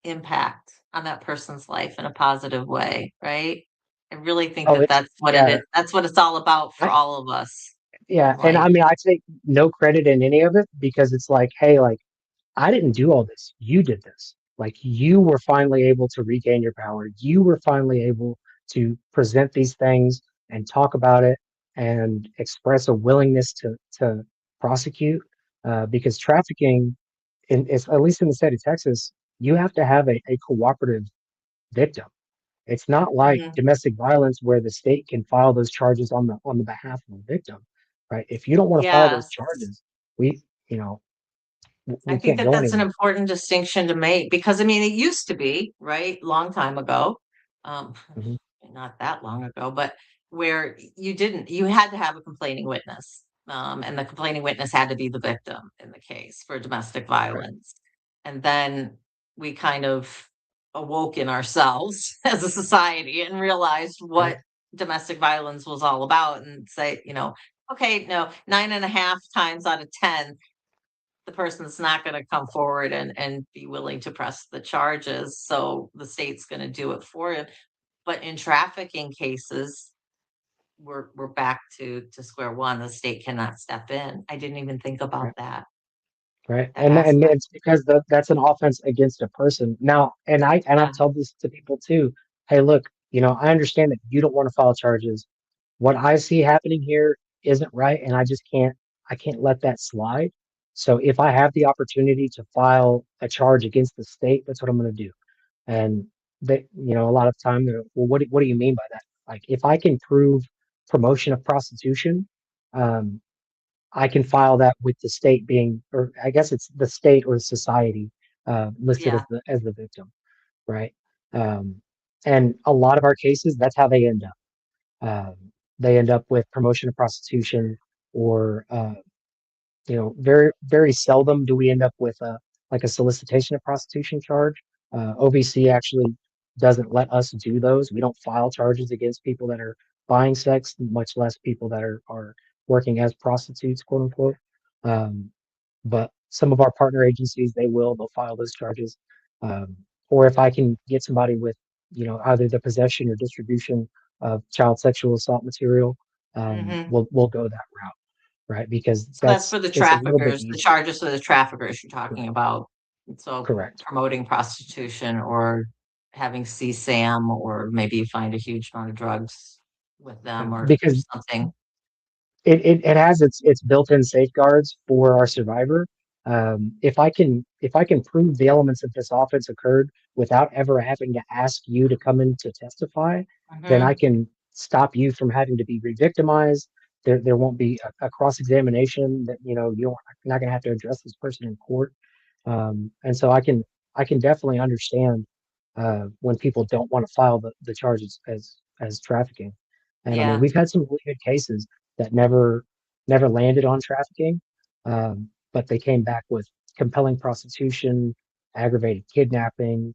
impact on that person's life in a positive way, right? I really think Oh, that that's what it yeah. is. That's what it's all about for I, all of us yeah. in And life. I mean, I take no credit in any of it, because it's like, hey, like, I didn't do all this. You did this. Like you were finally able to regain your power. You were finally able to present these things and talk about it and express a willingness to prosecute. Because trafficking, at least in the state of Texas, you have to have a cooperative victim. It's not like Mhm. domestic violence where the state can file those charges on the behalf of the victim, right? If you don't want to file those Yes. charges, we you know I we think can't that go that's an anywhere. important distinction to make because I mean, it used to be, right, long time ago, um, Mhm. not that long ago, but where you had to have a complaining witness. And the complaining witness had to be the victim in the case for domestic Right. violence. And then we kind of awoke in ourselves as a society and realized Right. what domestic violence was all about and say, okay, no, 9.5 times out of 10, the person's not going to come forward and be willing to press the charges. So the state's going to do it for him. But in trafficking cases, we're back to square one. The state cannot step in. I didn't even think about Right. Right. that And aspect. it's because that's an offense against a person. Now, and I've Yeah. told this to people too. Hey, look, I understand that you don't want to file charges. What I see happening here isn't right, and I can't let that slide. So if I have the opportunity to file a charge against the state, that's what I'm going to do. And a lot of time they're, well, what do you mean by that? Like, if I can prove promotion of prostitution, um, I can file that with the state being, or I guess it's the state or society, listed Yeah. as the victim, right? Um, and a lot of our cases, that's how they end up. they end up with promotion of prostitution, or very very seldom do we end up with a solicitation of prostitution charge. OVC actually doesn't let us do those. We don't file charges against people that are buying sex, much less people that are working as prostitutes, quote unquote. Um, but some of our partner agencies, they'll file those charges. Or if I can get somebody with, either the possession or distribution of child sexual assault material, we'll go that route, right? Because So that's for the it's a little bit traffickers, the easier. charges for the traffickers you're talking about. So Correct. promoting prostitution or having CSAM, or maybe you find a huge amount of drugs with them or Because something. it has its built-in safeguards for our survivor. If I can prove the elements of this offense occurred without ever having to ask you to come in to testify, then I Mhm. can stop you from having to be re-victimized. There won't be a cross-examination that you're not going to have to address this person in court. And so I can definitely understand when people don't want to file the charges as trafficking. And I mean, Yeah, we've had some really good cases that never landed on trafficking, but they came back with compelling prostitution, aggravated kidnapping,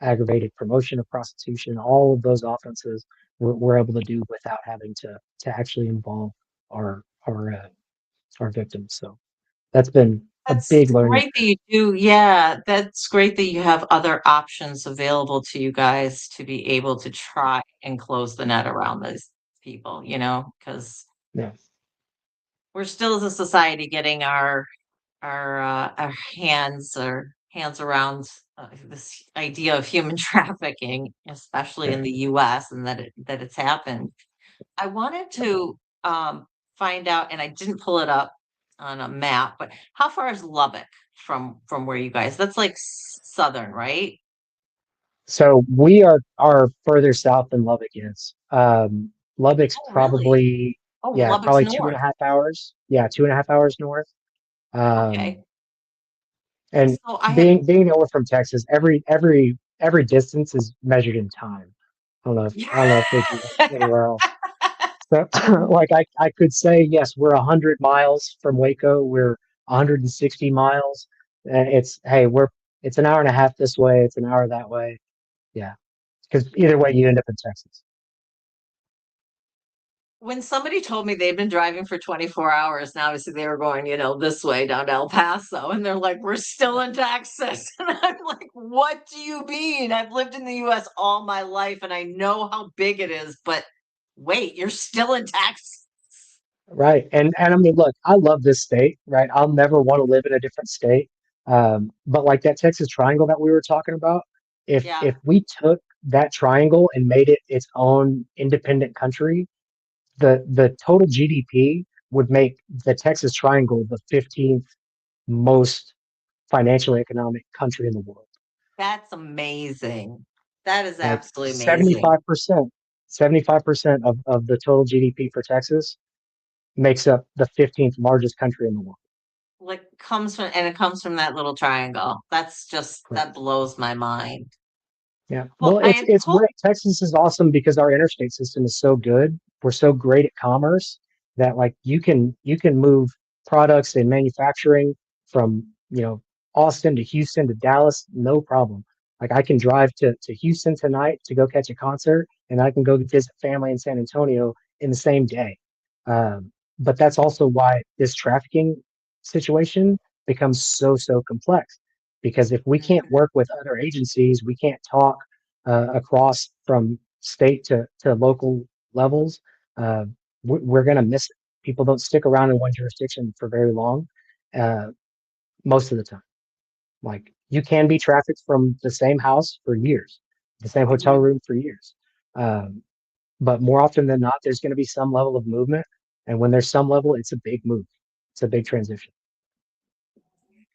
aggravated promotion of prostitution. All of those offenses we're able to do without having to actually involve our victims. So that's been a that's big learning great that curve. you do. Yeah, that's great that you have other options available to you guys to be able to try and close the net around those people, because Yeah. we're still as a society getting our hands around this idea of human trafficking, especially Yeah. in the U.S., and that it's happened. I wanted to find out, and I didn't pull it up on a map, but how far is Lubbock from where you guys? That's like southern, right? So we are further south than Lubbock is. Lubbock's Oh, really? probably, Oh, yeah, Lubbock's probably two and north. a half hours. Yeah, 2.5 hours north. Um, Okay, and so I had. being over from Texas, every distance is measured in time. I don't know if they do that anywhere else. So, like I could say, yes, we're 100 miles from Waco. We're 160 miles. It's an hour and a half this way. It's an hour that way. Yeah, because either way, you end up in Texas. When somebody told me they'd been driving for 24 hours, and obviously they were going, this way down to El Paso, and they're like, "We're still in Texas." And I'm like, "What do you mean? I've lived in the US all my life and I know how big it is, but wait, you're still in Texas?" Right. And I mean, look, I love this state, right? I'll never want to live in a different state. But like that Texas triangle that we were talking about, if Yeah, we took that triangle and made it its own independent country, the total GDP would make the Texas Triangle the 15th most financially economic country in the world. that's amazing. That is Like absolutely amazing. 75%, 75% of the total GDP for Texas makes up the 15th largest country in the world. Like it comes from that little triangle. That Correct. blows my mind. Yeah. Well, Well, I it's had it's hoped. great. Texas is awesome because our interstate system is so good. We're so great at commerce that like you can move products and manufacturing from, Austin to Houston to Dallas, no problem. Like I can drive to Houston tonight to go catch a concert, and I can go visit family in San Antonio in the same day. But that's also why this trafficking situation becomes so complex, because if we can't Mhm. work with other agencies, we can't talk across from state to local levels, uh, we're going to miss it. People don't stick around in one jurisdiction for very long, uh, most of the time. Like you can be trafficked from the same house for years, the same hotel Mhm. room for years. Um, but more often than not, there's going to be some level of movement. And when there's some level, it's a big move. It's a big transition.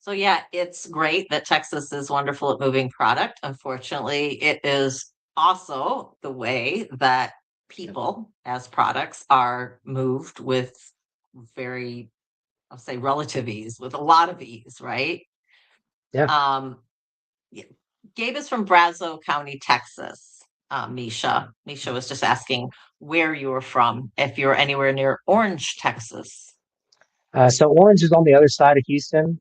So yeah, it's great that Texas is wonderful at moving product. Unfortunately, it is also the way that Yeah. people as products are moved with very, I'll say, relative ease, with a lot of ease, right? Yeah. Um, yeah. Gabe is from Brazos County, Texas. Misha was just asking, where you were from, if you're anywhere near Orange, Texas. So Orange is on the other side of Houston,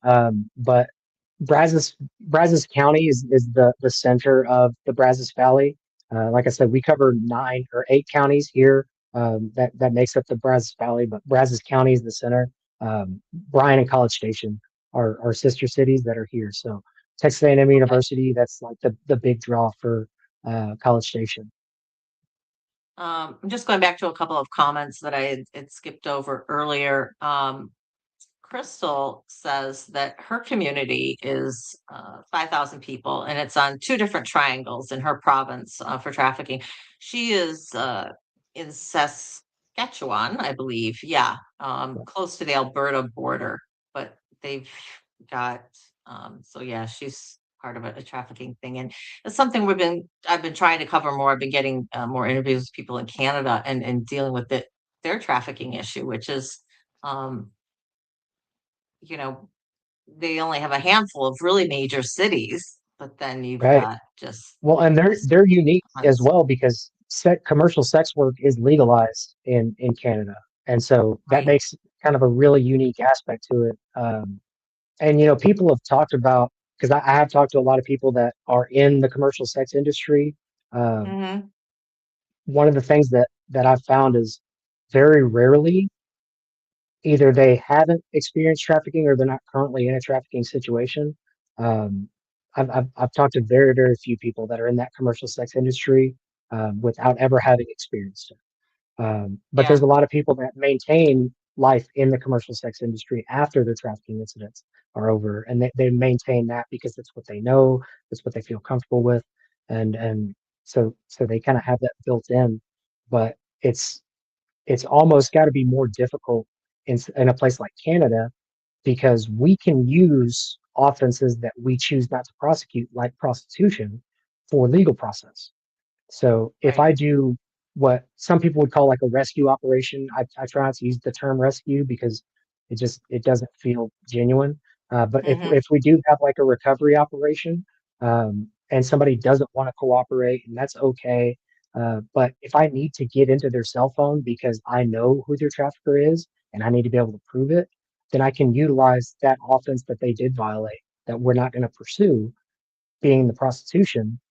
but Brazos County is the center of the Brazos Valley. Like I said, we cover 9 or 8 counties here, that makes up the Brazos Valley, but Brazos County is the center. Bryan and College Station are sister cities that are here. So Texas A&M University, that's like the big draw for College Station. I'm just going back to a couple of comments that I had skipped over earlier. Crystal says that her community is 5,000 people, and it's on 2 different triangles in her province for trafficking. She is in Saskatchewan, I believe. Yeah, close to the Alberta border, but they've got, so yeah, she's part of a trafficking thing. And it's something I've been trying to cover more. I've been getting more interviews with people in Canada and dealing with their trafficking issue, which is, you know, they only have a handful of really major cities, but then you've Right. got just Well, and they're unique as tons. well because commercial sex work is legalized in Canada, and so that Right. makes kind of a really unique aspect to it. And people have talked about, because I have talked to a lot of people that are in the commercial sex industry. Um, Mm-hmm. One of the things that I've found is very rarely either they haven't experienced trafficking or they're not currently in a trafficking situation. Um, I've talked to very, very few people that are in that commercial sex industry without ever having experienced it. But Yeah. there's a lot of people that maintain life in the commercial sex industry after their trafficking incidents are over, and they maintain that because that's what they know, that's what they feel comfortable with, and so they kind of have that built in. But it's almost got to be more difficult in a place like Canada because we can use offenses that we choose not to prosecute, like prostitution, for legal process. So if Right. I do what some people would call like a rescue operation, I try not to use the term rescue because it doesn't feel genuine. But Mm-hmm. if we do have like a recovery operation, and somebody doesn't want to cooperate, and that's okay. But if I need to get into their cell phone because I know who their trafficker is and I need to be able to prove it, then I can utilize that offense that they did violate that we're not going to pursue, being the prostitution,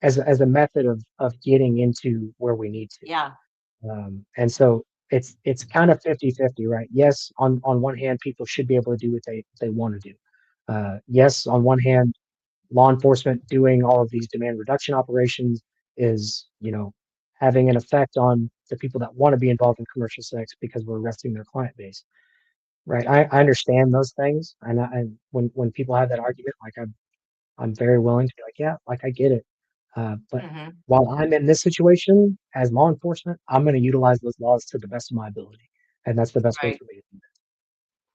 as a method of getting into where we need to. Yeah. And so it's kind of 50-50, right? Yes, on one hand, people should be able to do what they want to do. Yes, on one hand, law enforcement doing all of these demand reduction operations is, having an effect on the people that want to be involved in commercial sex because we're arresting their client base, right? I understand those things, and when people have that argument, like I'm very willing to be like, yeah, like I get it. But Mm-hmm. while I'm in this situation as law enforcement, I'm going to utilize those laws to the best of my ability, and that's the best way Right. for me to do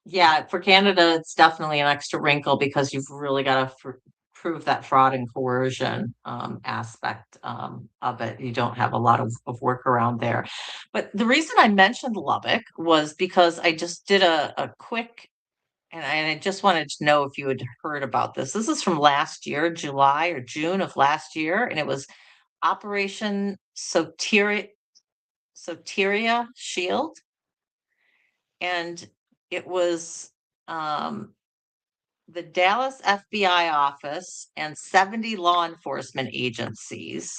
Yeah. For Canada, it's definitely an extra wrinkle because you've really got to prove that fraud and coercion aspect of it. You don't have a lot of work around there. But the reason I mentioned Lubbock was because I just did a quick, and I just wanted to know if you had heard about this. This is from last year, July or June of last year, and it was Operation Soteria Shield, and it was um, the Dallas FBI office and 70 law enforcement agencies,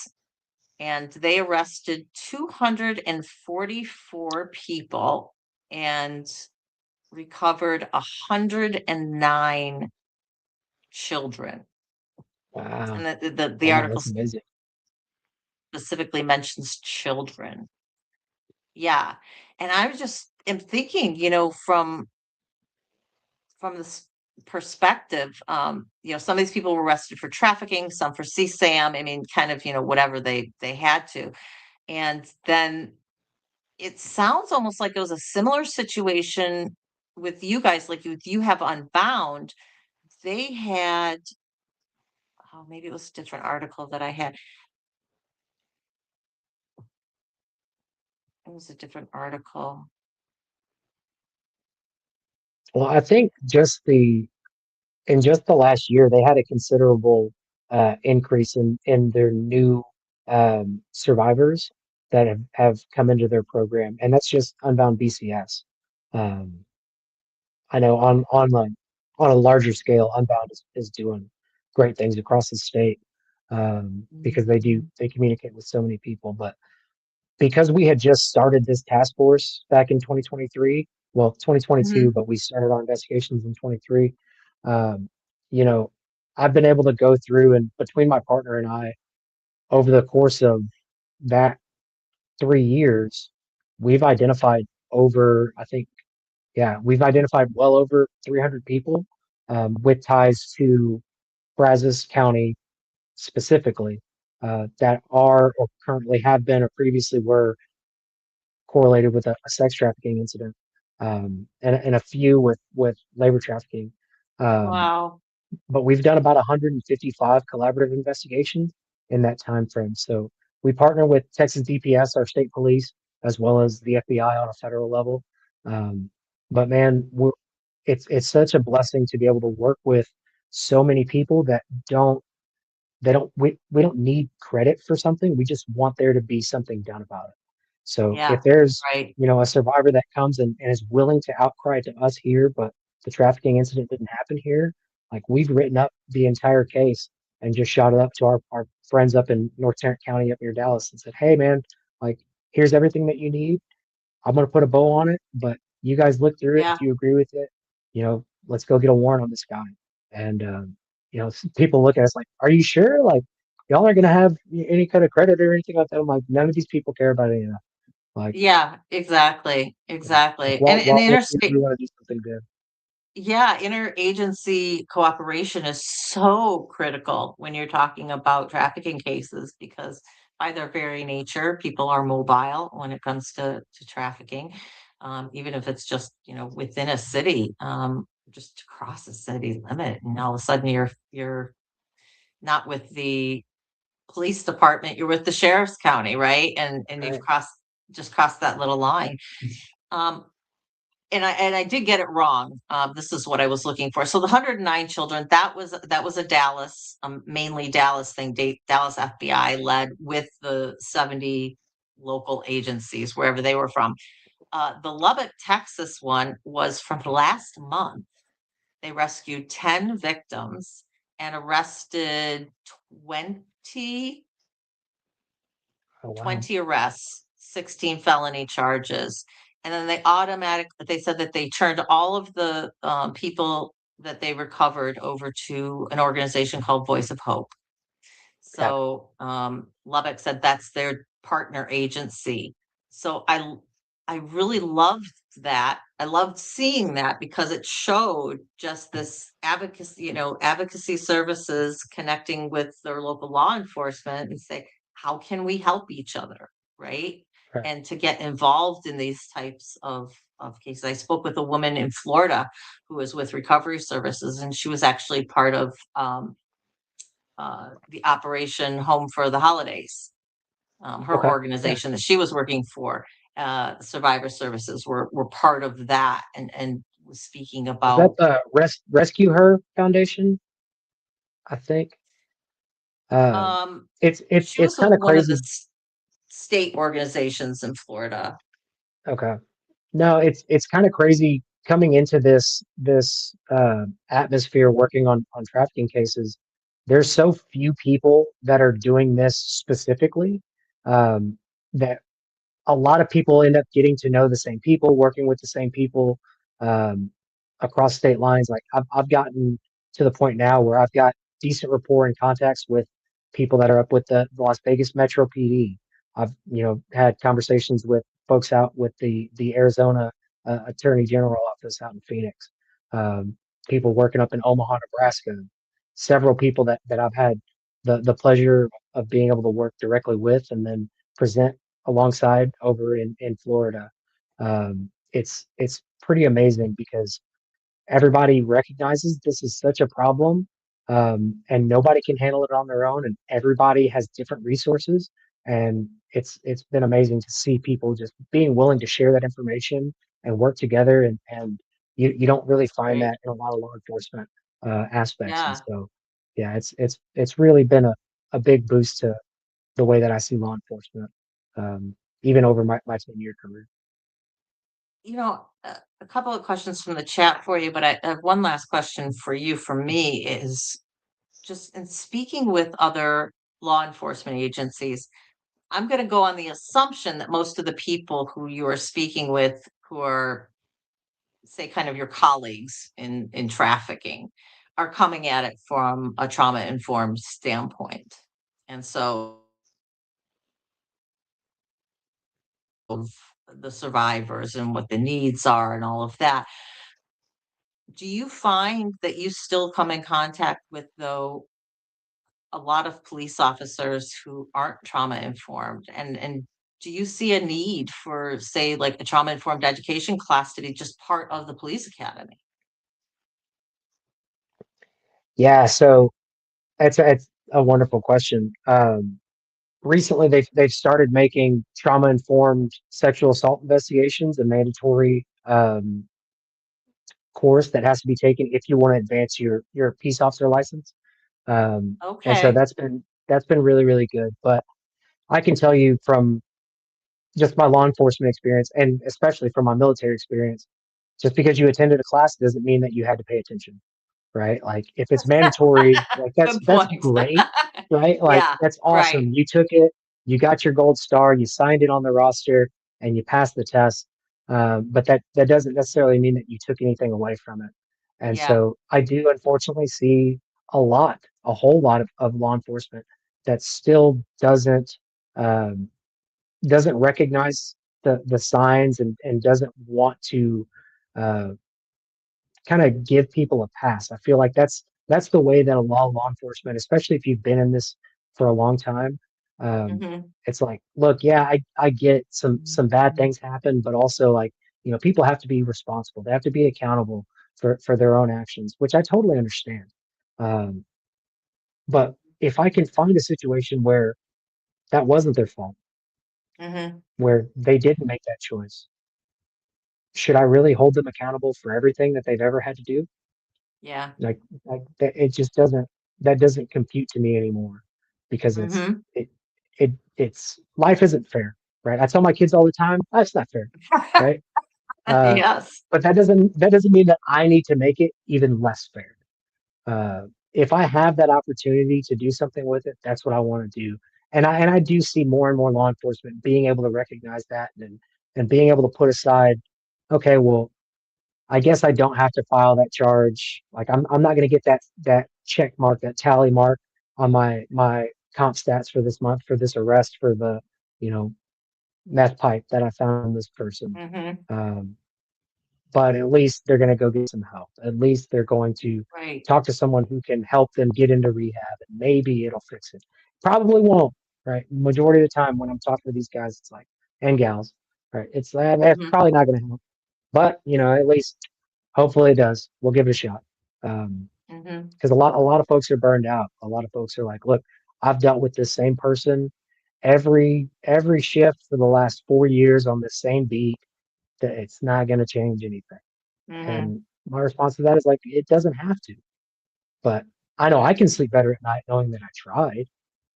and they arrested 244 people and recovered 109 children. Wow. And the Wow, article that's amazing. specifically mentions children. Yeah. And I was just am thinking, from this perspective, some of these people were arrested for trafficking, some for CSAM. I mean, kind of, whatever they had to. And then it sounds almost like it was a similar situation with you guys, like you have Unbound. They had, oh, maybe it was a different article that I had. It was a different article. Well, I think in just the last year, they had a considerable increase in their new survivors, that have come into their program, and that's just Unbound BCS. Um, I know on a larger scale, Unbound is doing great things across the state, because they communicate with so many people. But because we had just started this task force back in 2023, well, 2022, Mhm. but we started our investigations in 23. Um, you know, I've been able to go through, and between my partner and I, over the course of that 3 years, we've identified over, I think, yeah, we've identified well over 300 people, with ties to Brazos County specifically, that are or currently have been or previously were correlated with a sex trafficking incident, and a few with labor trafficking. Um, Wow. but we've done about 155 collaborative investigations in that time frame. So we partner with Texas DPS, our state police, as well as the FBI on a federal level. Um, but man, it's such a blessing to be able to work with so many people that don't we don't need credit for something. We just want there to be something done about it. So if Yeah. there's, Right. a survivor that comes and is willing to outcry to us here, but the trafficking incident didn't happen here, like we've written up the entire case and just shot it up to our friends up in North Tarrant County up near Dallas and said, hey man, like here's everything that you need. I'm gonna put a bow on it, but you guys look through it. Yeah. If you agree with it, let's go get a warrant on this guy. And people look at us like, "Are you sure? Like, y'all are gonna have any kind of credit or anything like that?" I'm like, "None of these people care about any of that. Like, Yeah, exactly. like Exactly. And while the we interstate, want to do something good." yeah, interagency cooperation is so critical when you're talking about trafficking cases because by their very nature, people are mobile when it comes to trafficking. Even if it's just, within a city, just across the city limit, and all of a sudden you're not with the police department, you're with the sheriff's county, right? And you've Right. crossed that little line. Um, and I did get it wrong. This is what I was looking for. So the 109 children, that was a Dallas, mainly Dallas thing. Dallas FBI led with the 70 local agencies wherever they were from. The Lubbock, Texas one was from last month. They rescued 10 victims and arrested 20 Oh wow. 20 arrests, 16 felony charges. And then they said that they turned all of the people that they recovered over to an organization called Voice of Hope. Okay. So Lubbock said that's their partner agency. So I really loved that. I loved seeing that because it showed just this advocacy, advocacy services connecting with their local law enforcement and say, how can we help each other? Right. Right. And to get involved in these types of cases. I spoke with a woman in Florida who was with recovery services, and she was actually part of the Operation Home for the Holidays, her Okay. Yeah. organization that she was working for, Survivor Services were part of that, and was speaking Is that about. the Rescue Her Foundation? I think. Um, Um, it's she it's was with kind of one of the crazy. state organizations in Florida. Okay. No, it's kind of crazy coming into this atmosphere working on trafficking cases. There's so few people that are doing this specifically, that a lot of people end up getting to know the same people, working with the same people, um, across state lines. Like I've gotten to the point now where I've got decent rapport and contacts with people that are up with the Las Vegas Metro PD. I've had conversations with folks out with the Arizona Attorney General office out in Phoenix. Um, People working up in Omaha, Nebraska. Several people that I've had the pleasure of being able to work directly with and then present alongside over in Florida. It's pretty amazing because everybody recognizes this is such a problem, and nobody can handle it on their own, and everybody has different resources. And it's been amazing to see people just being willing to share that information and work together. And you don't really That's find great. that in a lot of law enforcement aspects. And Yeah. so, yeah, it's really been a big boost to the way that I see law enforcement. even over my 10-year career. A couple of questions from the chat for you, but I have one last question for you. For me, is just in speaking with other law enforcement agencies, I'm going to go on the assumption that most of the people who you are speaking with, who are, say, kind of your colleagues in trafficking, are coming at it from a trauma informed standpoint. And so of the survivors and what the needs are and all of that. Do you find that you still come in contact with, though, a lot of police officers who aren't trauma informed? And do you see a need for, say, like a trauma informed education class to be just part of the police academy? Yeah, so it's a wonderful question. Recently, they've started making trauma informed sexual assault investigations a mandatory course that has to be taken if you want to advance your peace officer license. And so Okay. that's been really really good. But I can tell you from just my law enforcement experience, and especially from my military experience, just because you attended a class doesn't mean that you had to pay attention, right? Like if it's mandatory, like Good that's point. great, right? Like Yeah, that's right. awesome. You took it, you got your gold star, you signed it on the roster, and you passed the test. But that doesn't necessarily mean that you took anything away from it. And Yeah. so I do unfortunately see a whole lot of law enforcement that still um, doesn't recognize the signs and doesn't want to uh, kind of give people a pass. I feel like that's the way that a lot of law enforcement, especially if you've been in this for a long time, Hmm. it's like, look, yeah, I get some bad things happen, but also like people have to be responsible. They have to be accountable for their own actions, which I totally understand. Um, but if I can find a situation where that wasn't their fault, Hmm. where they didn't make that choice, should I really hold them accountable for everything that they've ever had to do? Yeah. Like that, it just doesn't compute to me anymore because Hmm. it's life isn't fair, right? I tell my kids all the time, life's not fair, right? Uh, Yes. but that doesn't mean that I need to make it even less fair. If I have that opportunity to do something with it, that's what I want to do. And I do see more and more law enforcement being able to recognize that and being able to put aside, okay, well, I guess I don't have to file that charge. Like I'm not going to get that check mark, that tally mark on my comp stats for this month for this arrest for the you know meth pipe that I found on this person. Hmm. Um, but at least they're going to go get some help. At least they're going to Right. talk to someone who can help them get into rehab, and maybe it'll fix it. Probably won't, right? Majority of the time when I'm talking to these guys, it's like and gals, right? It's that's Hmm. probably not going to help. But at least hopefully it does. We'll give it a shot. Hmm. Because a lot of folks are burned out. A lot of folks are like, look, I've dealt with this same person every shift for the last 4 years on the same beat. That it's not going to change anything. Hmm. And my response to that is like, it doesn't have to. But I know I can sleep better at night knowing that I tried,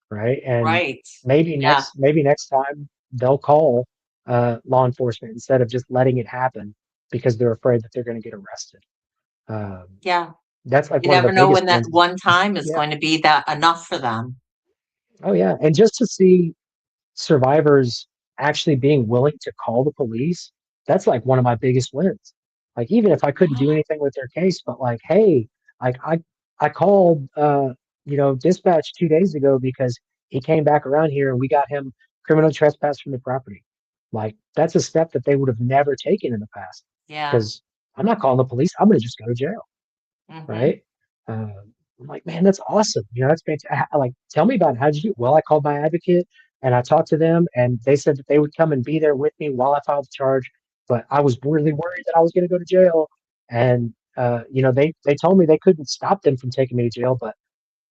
right? And Right. maybe Yeah. next time they'll call law enforcement instead of just letting it happen because they're afraid that they're going to get arrested. Um, Yeah. that's like You one of the never know biggest when that ones. one time is Yeah. going to be that enough for them. Oh yeah. And just to see survivors actually being willing to call the police, that's like one of my biggest wins. Like even if I couldn't do anything with their case, but like, hey, like I called dispatch 2 days ago because he came back around here and we got him criminal trespass from the property. Like that's a step that they would have never taken in the past Yeah. because I'm not calling the police. I'm gonna just go to jail. Hmm. Right? I'm like, man, that's awesome. That's fantastic. Like, tell me about it. How'd you do? Well, I called my advocate and I talked to them, and they said that they would come and be there with me while I filed the charge. But I was really worried that I was going to go to jail, and they told me they couldn't stop them from taking me to jail, but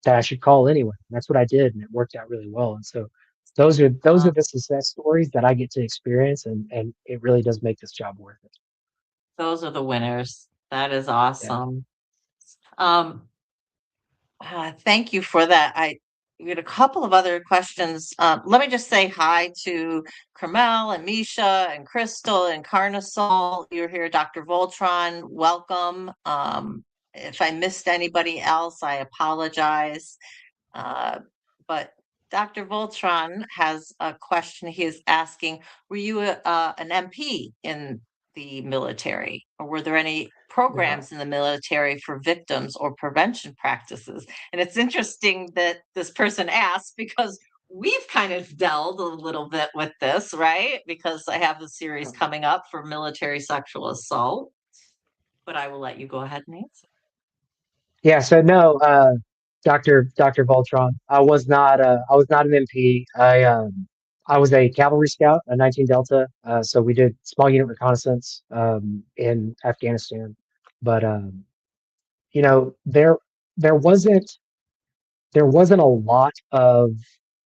that I should call anyway. And that's what I did, and it worked out really well. And so those are the success stories that I get to experience, and it really does make this job worth it. Those are the winners. That is Yeah. awesome. Um, Thank you for that. We had a couple of other questions. Let me just say hi to Carmel and Misha and Crystal and Carnosol. You're here, Dr. Voltron. Welcome. If I missed anybody else, I apologize. Uh, but Dr. Voltron has a question. He is asking, were you an MP in the military, or were there any Yeah. programs in the military for victims or prevention practices? And it's interesting that this person asked because we've kind of delved a little bit with this, right? Because I have the series coming up for military sexual assault, but I will let you go ahead and answer. Yeah, so no, Dr. Voltron, I was not an MP. I was a cavalry scout, a 19 Delta. So we did small unit reconnaissance in Afghanistan. But you know, there wasn't there wasn't a lot of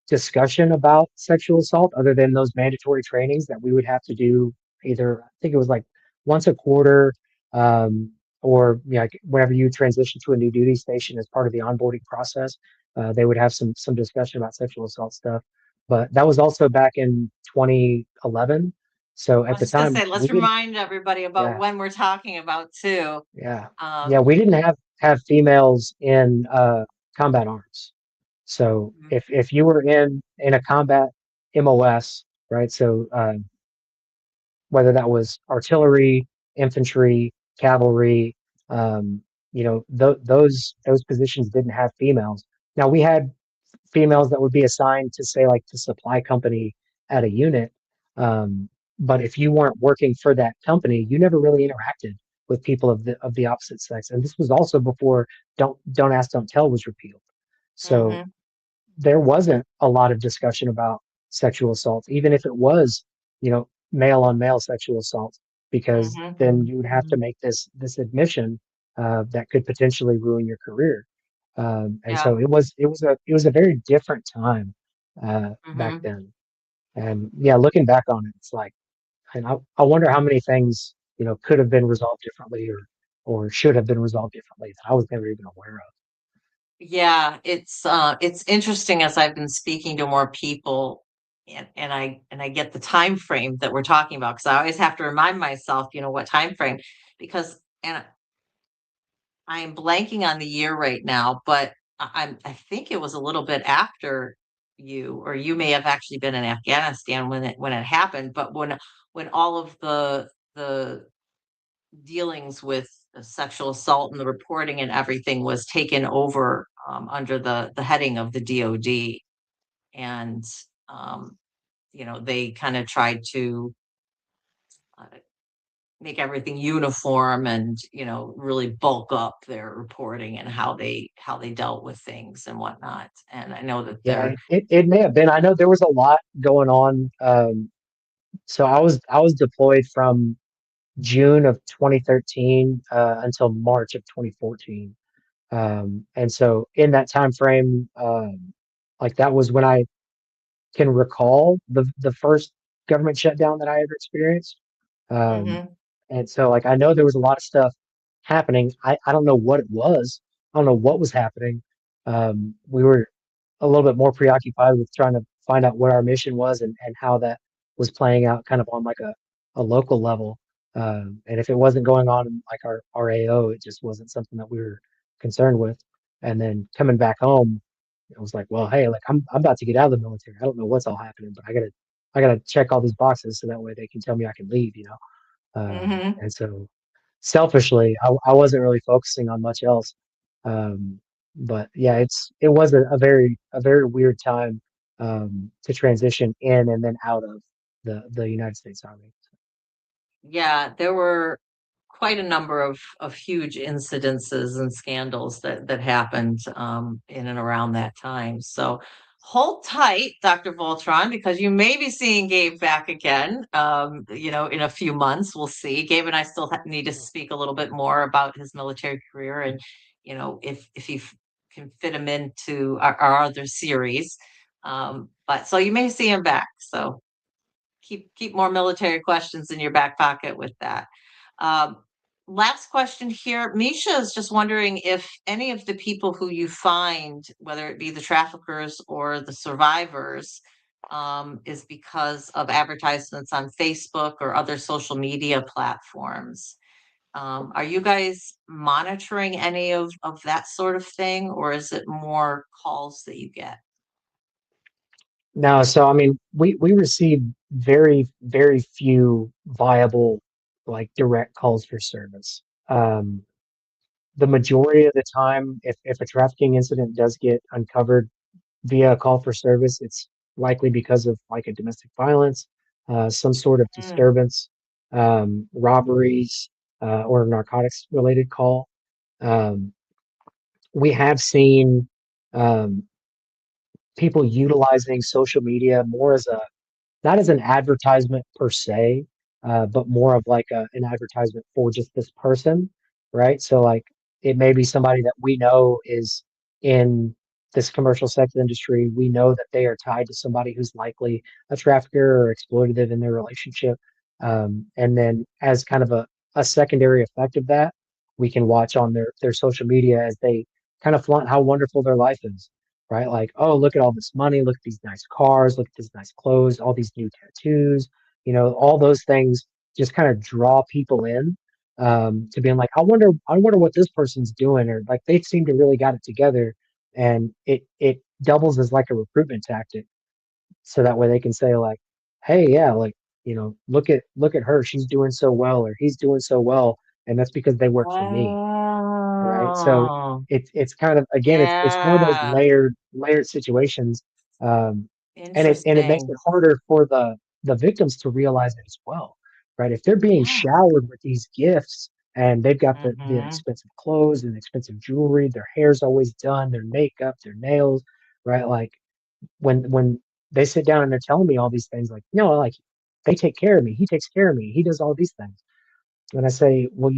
discussion about sexual assault other than those mandatory trainings that we would have to do either, I think it was like once a quarter, um, or you know, like whenever you transition to a new duty station as part of the onboarding process, they would have some discussion about sexual assault stuff. But that was also back in 2011. So I at was the just gonna time say, we let's didn't, remind everybody about yeah, when we're talking about too. yeah, yeah, Um, we didn't have females in combat arms. So mhm, if you were in a combat MOS, right? So whether that was artillery, infantry, cavalry, um, you know, those positions didn't have females. Now we had females that would be assigned to say like to supply company at a unit, um, but if you weren't working for that company, you never really interacted with people of the opposite sex. And this was also before don't ask, don't tell was repealed. So mhm, there wasn't a lot of discussion about sexual assault, even if it was, you know, male on male sexual assault, because mhm. then you would have to make this admission that could potentially ruin your career. And Yeah. so it was a very different time back Mhm. then. And yeah, looking back on it, it's like, and I wonder how many things you know could have been resolved differently or should have been resolved differently that I was never even aware of. Yeah, it's interesting as I've been speaking to more people and I get the time frame that we're talking about because I always have to remind myself, what time frame because and I am blanking on the year right now, but I think it was a little bit after you, or you may have actually been in Afghanistan when it happened, but when all of the dealings with sexual assault and the reporting and everything was taken over under the heading of the DoD, and um, they kind of tried to uh, make everything uniform and really bulk up their reporting and how they dealt with things and whatnot. And I know that Yeah, they're it may have been. I know there was a lot going on. So I was deployed from June of 2013 until March of 2014. And so in that time frame, like that was when I can recall the first government shutdown that I ever experienced. Um, hmm and so like I know there was a lot of stuff happening. I don't know what it was. I don't know what was happening. We were a little bit more preoccupied with trying to find out what our mission was and how that was playing out kind of on like a local level. And if it wasn't going on in like our AO, it just wasn't something that we were concerned with. And then coming back home, it was like, well, hey, like I'm about to get out of the military. I don't know what's all happening, but I gotta check all these boxes so that way they can tell me I can leave, you know. hmm And so selfishly, I wasn't really focusing on much else. Um, but yeah, it was a very weird time to transition in and then out of the United States Army. Yeah, there were quite a number of huge incidences and scandals that happened in and around that time. So hold tight, Dr. Voltron, because you may be seeing Gabe back again. In a few months, we'll see. Gabe and I still need to speak a little bit more about his military career, and if you can fit him into our other series. But so you may see him back. So keep more military questions in your back pocket with that. Um, last question here. Misha is just wondering if any of the people who you find, whether it be the traffickers or the survivors, is because of advertisements on Facebook or other social media platforms. Are you guys monitoring any of that sort of thing, or is it more calls that you get? No, so I mean, we receive very few viable like direct calls for service. The majority of the time, if a trafficking incident does get uncovered via a call for service, it's likely because of like a domestic violence, some sort of Mm, disturbance, robberies, or a narcotics related call. Um, we have seen um, people utilizing social media more as a not as an advertisement per se, but more of like an advertisement for just this person, right? So like it may be somebody that we know is in this commercial sex industry. We know that they are tied to somebody who's likely a trafficker or exploitative in their relationship. And then as kind of a secondary effect of that, we can watch on their social media as they kind of flaunt how wonderful their life is, right? Like, oh, look at all this money, look at these nice cars, look at these nice clothes, all these new tattoos, all those things just kind of draw people in to being like, I wonder what this person's doing, or like they seem to really got it together, and it doubles as like a recruitment tactic, so that way they can say like, hey, yeah, like look at her, she's doing so well, or he's doing so well, and that's because they work for me, right? So oh, it's kind of again it's one of those yeah, layered situations, and it makes interesting. it harder for the victims to realize it as well, right? If they're being Yeah. showered with these gifts and they've got the Mm-hmm. expensive clothes and expensive jewelry, their hair's always done, their makeup, their nails, right? Like when they sit down and they're telling me all these things, like, no, like they take care of me, he takes care of me, he does all these things, and I say, well,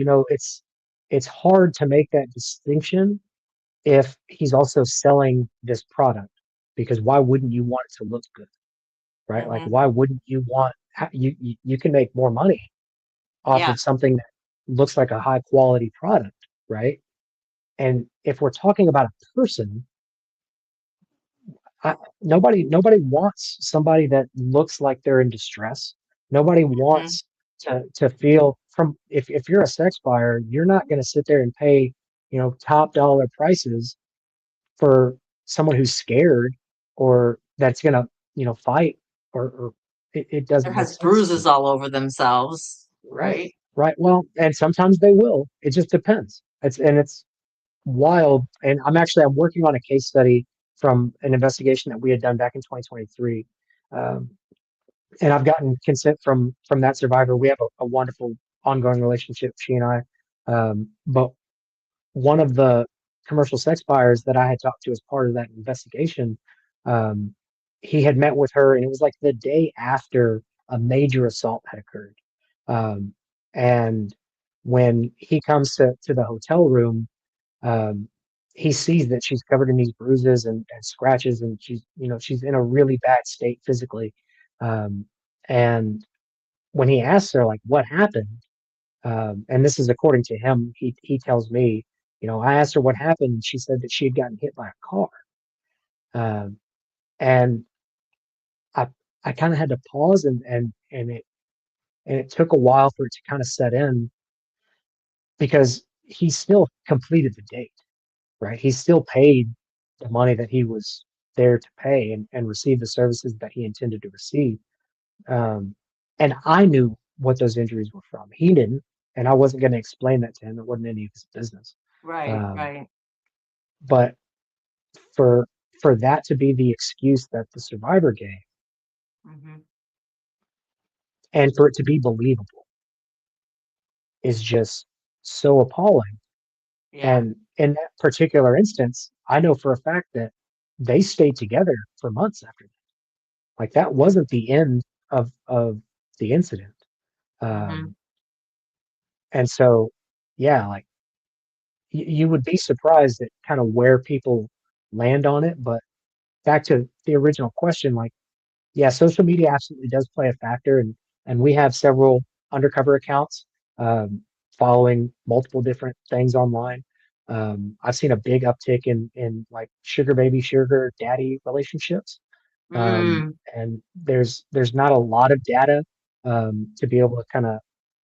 it's hard to make that distinction if he's also selling this product, because why wouldn't you want it to look good, right? Like, Mm-hmm. why wouldn't you want you can make more money off Yeah. of something that looks like a high quality product, right? And if we're talking about a person, nobody wants somebody that looks like they're in distress. Nobody Mm-hmm. wants to feel from if you're a sex buyer, you're not going to sit there and pay, top dollar prices for someone who's scared or that's going to, fight, or it Or doesn't make has sense to me. bruises all over themselves, Right. right? Right. Well, and sometimes they will. It just depends. It's wild. And I'm working on a case study from an investigation that we had done back in 2023. Um, and I've gotten consent from that survivor. We have a wonderful ongoing relationship, she and I. But one of the commercial sex buyers that I had talked to as part of that investigation, um, he had met with her, and it was like the day after a major assault had occurred. Um, and when he comes to the hotel room, um, he sees that she's covered in these bruises and scratches, and she's in a really bad state physically. Um, and when he asks her like what happened, and this is according to him, he tells me, I asked her what happened. And she said that she had gotten hit by a car, um, and I I kind of had to pause, and it took a while for it to kind of set in, because he still completed the date, right? He still paid the money that he was there to pay, and receive the services that he intended to receive. Um, and I knew what those injuries were from. He didn't, and I wasn't going to explain that to him. It wasn't any of his business. Right, Um, right. but for for that to be the excuse that the survivor gave, Mm-hmm. and for it to be believable, is just so appalling. Yeah. And in that particular instance, I know for a fact that they stayed together for months after that. Like that wasn't the end of the incident. Mm-hmm. Um, and so, yeah, like you would be surprised at kind of where people land on it. But back to the original question, like, yeah, social media absolutely does play a factor, and we have several undercover accounts. Um, following multiple different things online. I've seen a big uptick in like sugar baby, sugar daddy relationships. Mm, And there's not a lot of data to be able to kind of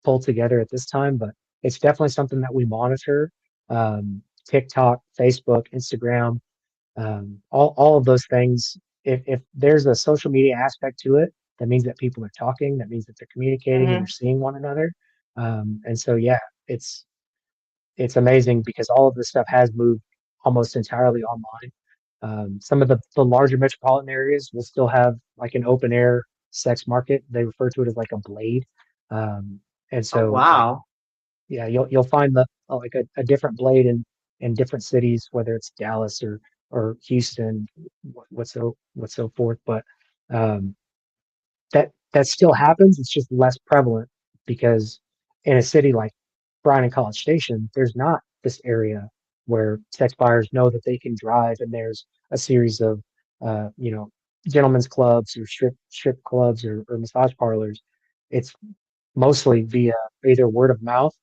pull together at this time, but it's definitely something that we monitor. TikTok, Facebook, Instagram, all of those things. If there's a social media aspect to it, that means that people are talking. That means that they're communicating and they're mhm, seeing one another. And so yeah, it's amazing because all of this stuff has moved almost entirely online. Some of the larger metropolitan areas will still have like an open air sex market. They refer to it as like a blade. Um, and oh, so like wow. yeah, you'll find like a different blade in different cities, whether it's Dallas or Houston, what's so forth. But um, that still happens. It's just less prevalent because in a city like Bryan and College Station, there's not this area where sex buyers know that they can drive, and there's a series of you know, gentlemen's clubs or strip clubs or massage parlors. It's mostly via either word of mouth,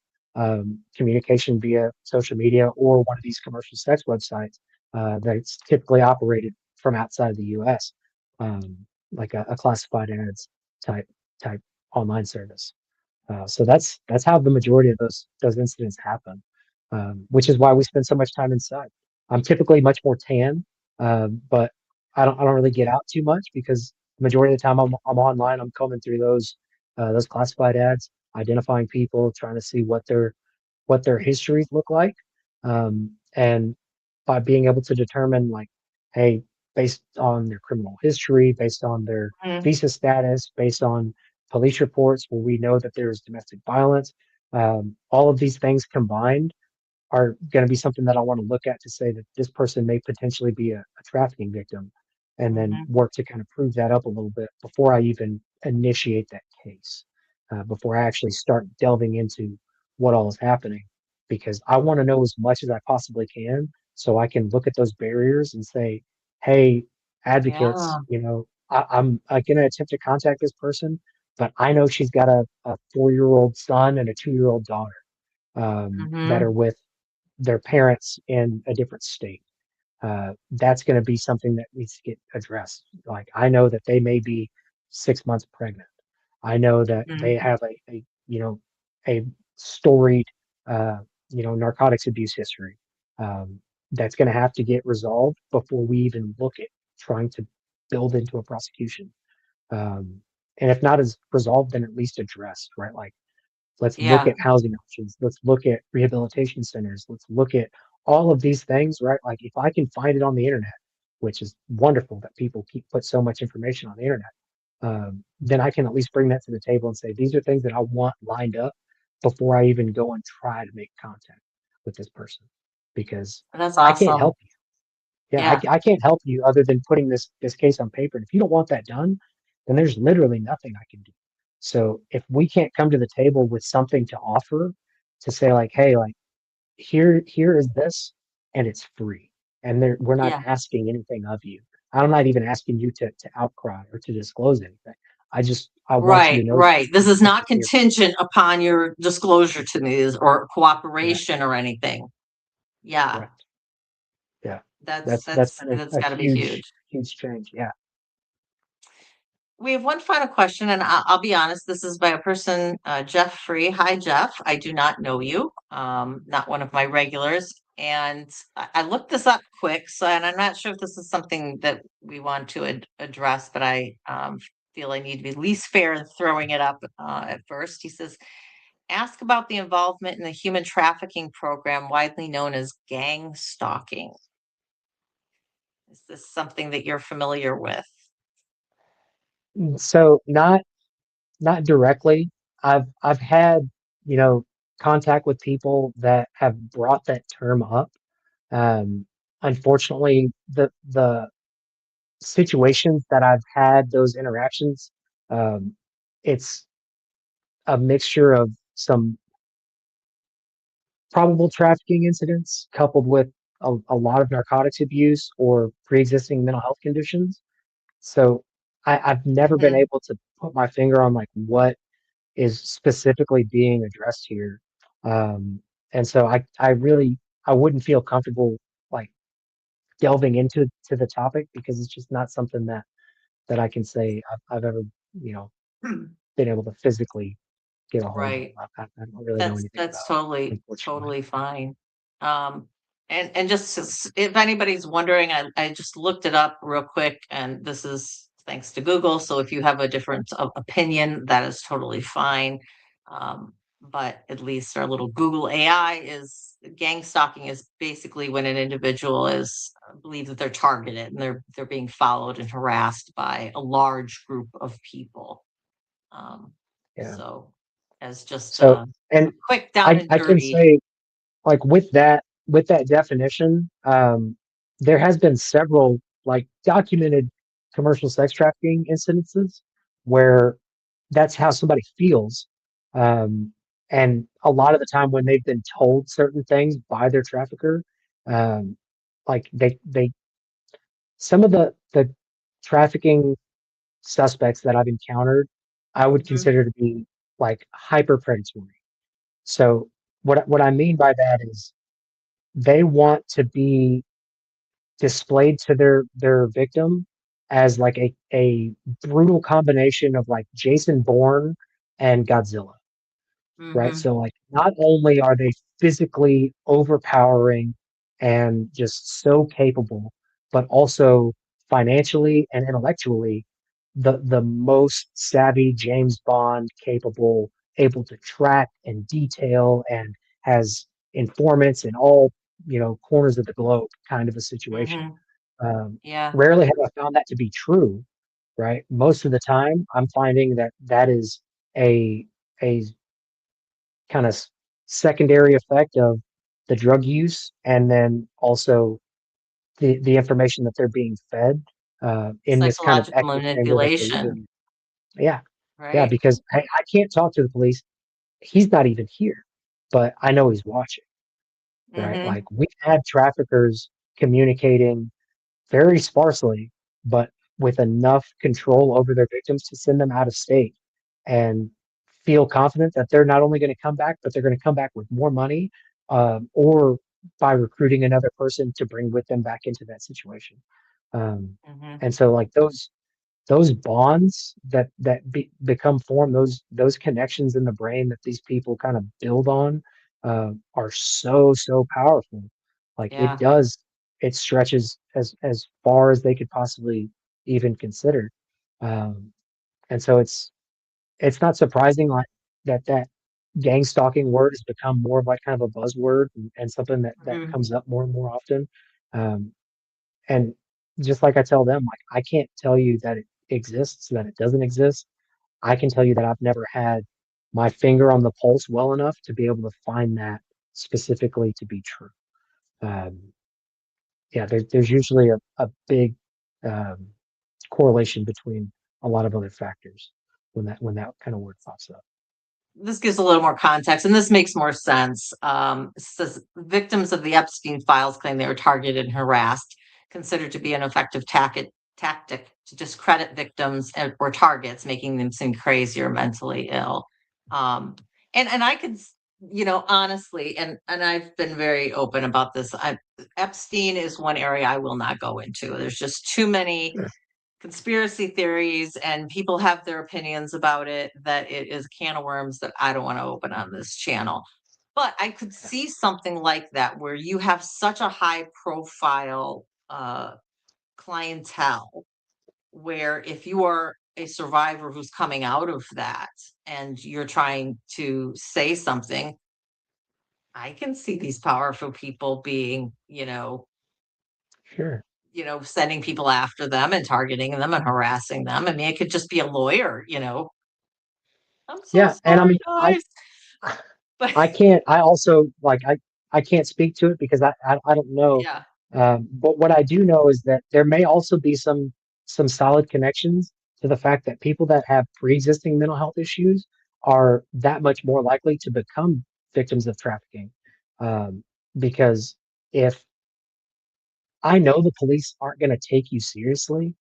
communication via social media, or one of these commercial sex websites that's typically operated from outside of the U.S., um, like a classified ads type type online service. So that's how the majority of those incidents happen, which is why we spend so much time inside. I'm typically much more tan, but I don't really get out too much because the majority of the time I'm online. I'm combing through those classified ads, identifying people, trying to see what their histories look like, and by being able to determine like, hey, based on their criminal history, based on their Mm, visa status, based on police reports where we know that there is domestic violence. All of these things combined are going to be something that I want to look at to say that this person may potentially be a trafficking victim, and then mhm. work to kind of prove that up a little bit before I even initiate that case, before I actually start delving into what all is happening, because I want to know as much as I possibly can so I can look at those barriers and say, hey, advocates, Yeah. you know, I'm going to attempt to contact this person, but I know she's got a 4-year-old son and a 2-year-old daughter that Mhm. are with their parents in a different state. That's going to be something that needs to get addressed. Like I know that they may be 6 months pregnant. I know that Mhm. they have a you know, a storied uh, you know, narcotics abuse history. That's going to have to get resolved before we even look at trying to build into a prosecution. Um, and if not as resolved, then at least addressed, right? Like let's look Yeah. at housing options. Let's look at rehabilitation centers. Let's look at all of these things, right? Like if I can find it on the internet, which is wonderful that people keep put so much information on the internet, then I can at least bring that to the table and say these are things that I want lined up before I even go and try to make contact with this person, because That's I can't awesome. help you. Yeah, Yeah. I can't help you other than putting this case on paper. And if you don't want that done, then there's literally nothing I can do. So if we can't come to the table with something to offer to say like, hey, like here is this and it's free. And we're not Yeah. asking anything of you. I'm not even asking you to outcry or to disclose anything. I want you Right, to know that right. This is this not is here. contingent upon your disclosure to me or Correct. cooperation or anything. Yeah. Correct. Yeah. That's That's that's been that's a gotta be huge. huge change. Yeah. We have one final question, and I'll be honest, this is by a person, Jeff Free. Hi, Jeff. I do not know you, not one of my regulars. And I looked this up quick, so and I'm not sure if this is something that we want to address, but I feel I need to be least fair in throwing it up at first. He says, ask about the involvement in the human trafficking program widely known as gang stalking. Is this something that you're familiar with? So not directly. I've had, you know, contact with people that have brought that term up. Um, Unfortunately, the situations that I've had those interactions, um, it's a mixture of some probable trafficking incidents coupled with a lot of narcotics abuse or pre-existing mental health conditions. So I've never been Mhm. able to put my finger on like what is specifically being addressed here. Um, and so I really, I wouldn't feel comfortable like delving into the topic because it's just not something that I can say I've ever, you know, been able to physically get a hold of. Right. I don't really know That's anything that's about, totally unfortunately. totally fine. Um, and just if anybody's wondering, I just looked it up real quick, and this is thanks to Google. So if you have a different opinion, that is totally fine. Um, but at least our little Google AI is gang stalking is basically when an individual is believe that they're targeted and they're being followed and harassed by a large group of people. Um, Yeah. so as just So, a and quick down and I can dirty. say like with that definition, there has been several like documented commercial sex trafficking incidences where that's how somebody feels. Um, and a lot of the time when they've been told certain things by their trafficker, um, like they some of the trafficking suspects that I've encountered, I would Mhm, consider to be like hyper predatory. So what I mean by that is they want to be displayed to their victim as like a brutal combination of like Jason Bourne and Godzilla, right? mhm, So like not only are they physically overpowering and just so capable, but also financially and intellectually the most savvy James Bond capable, able to track and detail and has informants in all, you know, corners of the globe kind of a situation. mhm. Um, Yeah, Rarely have I found that to be true, right? Most of the time, I'm finding that that is a a kind of secondary effect of the drug use, and then also the information that they're being fed in this kind of psychological echo chamber that they're manipulation, living in. Yeah, yeah, right? because I can't talk to the police. He's not even here, but I know he's watching, right? Like Mhm, we've had traffickers communicating very sparsely, but with enough control over their victims to send them out of state and feel confident that they're not only going to come back, but they're going to come back with more money, or by recruiting another person to bring with them back into that situation. mhm. And so, like those bonds that become formed, those connections in the brain that these people kind of build on, are so powerful. Like Yeah, it stretches as far as they could possibly even consider. Um, and so it's not surprising like that gang stalking word has become more of like kind of a buzzword and something that mhm. comes up more and more often. Um, and just like I tell them, like, I can't tell you that it exists, that it doesn't exist. I can tell you that I've never had my finger on the pulse well enough to be able to find that specifically to be true. Um, yeah, there's usually a big um, correlation between a lot of other factors when that kind of word pops up. This gives a little more context, and this makes more sense. It says victims of the Epstein files claim they were targeted and harassed, considered to be an effective tactic to discredit victims or targets, making them seem crazy or mentally ill. Um, and I could, honestly, and I've been very open about this. Epstein is one area I will not go into. There's just too many Sure. conspiracy theories and people have their opinions about it that it is a can of worms that I don't want to open on this channel. But I could Yeah, see something like that where you have such a high profile clientele where if you are a survivor who's coming out of that and you're trying to say something, I can see these powerful people being, sure. sending people after them and targeting them and harassing them. I mean, it could just be a lawyer. I'm so Yeah, and I sorry, mean, guys. But I can't. I also like I can't speak to it because I don't know. yeah. But what I do know is that there may also be some solid connections to the fact that people that have pre-existing mental health issues are that much more likely to become victims of trafficking. Um, because if I know the police aren't going to take you seriously,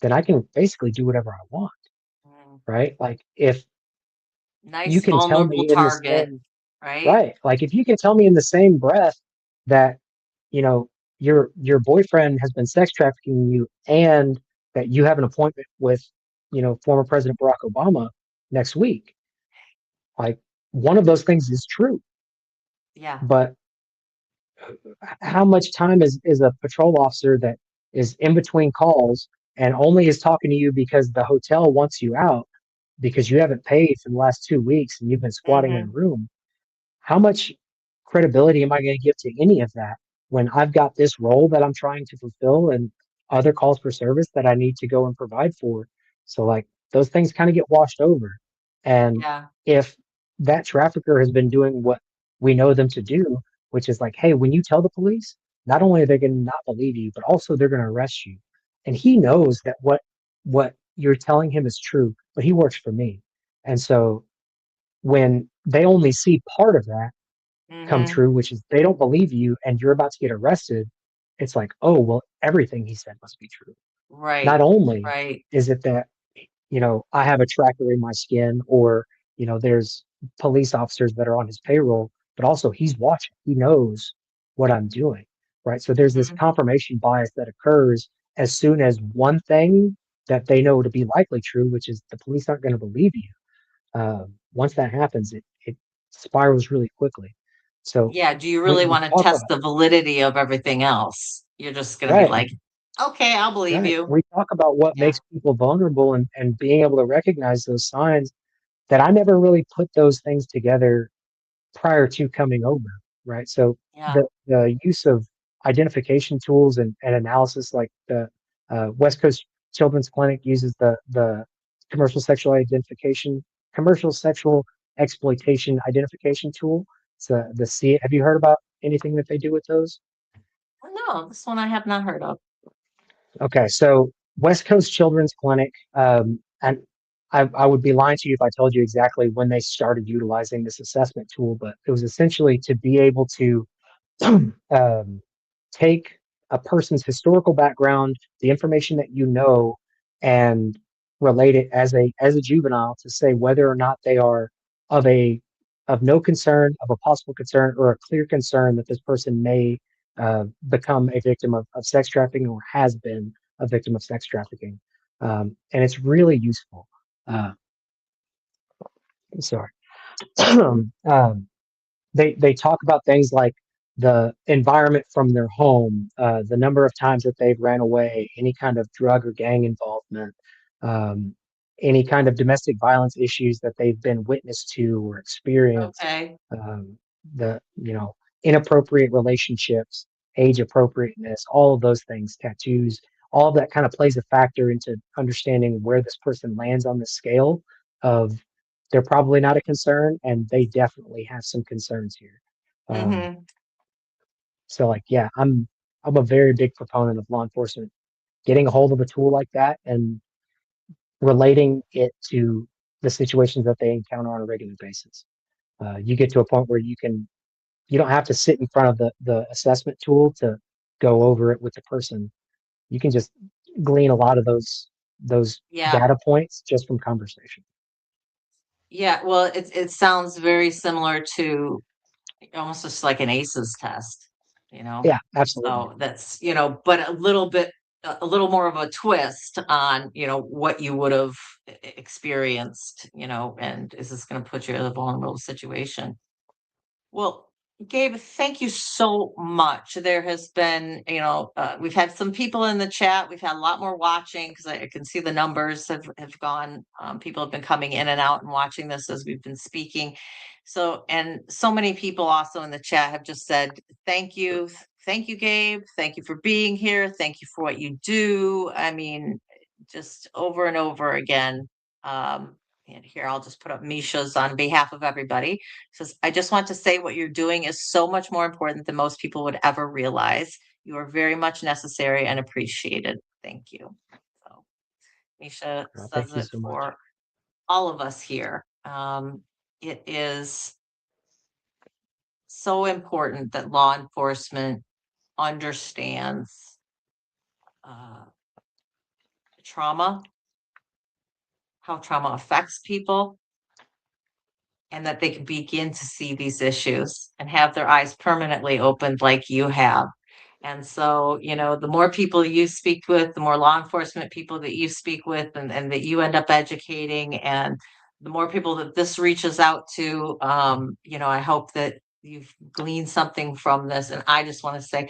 then I can basically do whatever I want, Mm, right? Like if you nice can tell vulnerable me in the target, same, right? Right. Like if you can tell me in the same breath that, you know, your boyfriend has been sex trafficking you and that you have an appointment with, former President Barack Obama next week, like one of those things is true. Yeah. But how much time is a patrol officer that is in between calls and only is talking to you because the hotel wants you out because you haven't paid for the last 2 weeks and you've been squatting in a Hmm. room? How much credibility am I going to give to any of that when I've got this role that I'm trying to fulfill and other calls for service that I need to go and provide for? So, like, those things kind of get washed over. And Yeah. if that trafficker has been doing what we know them to do, which is like, hey, when you tell the police, not only are they going to not believe you, but also they're going to arrest you. And he knows that what you're telling him is true, but he works for me. And so when they only see part of that come Hmm. true, which is they don't believe you and you're about to get arrested, it's like, oh, well, everything he said must be true. Not Right. only Right. is it that, I have a tracker in my skin or, there's police officers that are on his payroll, but also he's watching. He knows what I'm doing. Right. So there's this Mhm. confirmation bias that occurs as soon as one thing that they know to be likely true, which is the police aren't going to believe you. Once that happens, it spirals really quickly. So Yeah. Do you when really we want to talk test about the validity of everything else? You're just going to be right, like, okay, I'll believe right, you. we talk about what Yeah. makes people vulnerable and being able to recognize those signs that I never really put those things together prior to coming over, right? So Yeah. the use of identification tools and analysis like the West Coast Children's Clinic uses the commercial sexual identification, commercial sexual exploitation identification tool. So the C, have you heard about anything that they do with those? Oh, no, this one I have not heard of. Okay, so West Coast Children's Clinic, and I would be lying to you if I told you exactly when they started utilizing this assessment tool, but it was essentially to be able to um, take a person's historical background, the information that you know, and relate it as a juvenile to say whether or not they are of a of no concern, of a possible concern, or a clear concern that this person may become a victim of sex trafficking or has been a victim of sex trafficking. And it's really useful. Uh, I'm sorry. um, they talk about things like the environment from their home, the number of times that they've ran away, any kind of drug or gang involvement, um, any kind of domestic violence issues that they've been witness to or experienced, Okay. um, the inappropriate relationships, age appropriateness, all of those things, tattoos, all of that kind of plays a factor into understanding where this person lands on the scale of they're probably not a concern and they definitely have some concerns here. Um, Hmm. so like, yeah, I'm a very big proponent of law enforcement getting a hold of a tool like that and relating it to the situations that they encounter on a regular basis. You get to a point where you don't have to sit in front of the assessment tool to go over it with the person. You can just glean a lot of those Yeah. data points just from conversation. Yeah. Well, it sounds very similar to almost just like an ACEs test, you know? Yeah, absolutely. So that's, but a little bit, a little more of a twist on, what you would have experienced, and is this going to put you in a vulnerable situation? Well, Gabe, thank you so much. There has been, we've had some people in the chat. We've had a lot more watching because I can see the numbers have gone. People have been coming in and out and watching this as we've been speaking. So, and so many people also in the chat have just said, thank you. Thank you, Gabe. Thank you for being here. Thank you for what you do. I mean, just over and over again. And here, I'll just put up Misha's on behalf of everybody. Says, I just want to say what you're doing is so much more important than most people would ever realize. You are very much necessary and appreciated. Thank you. So Misha Thank says you it so much. for all of us here. It is so important that law enforcement understands uh, trauma, how trauma affects people, and that they can begin to see these issues and have their eyes permanently opened like you have. And so, the more people you speak with, the more law enforcement people that you speak with and that you end up educating, and the more people that this reaches out to, I hope that you've gleaned something from this. And I just want to say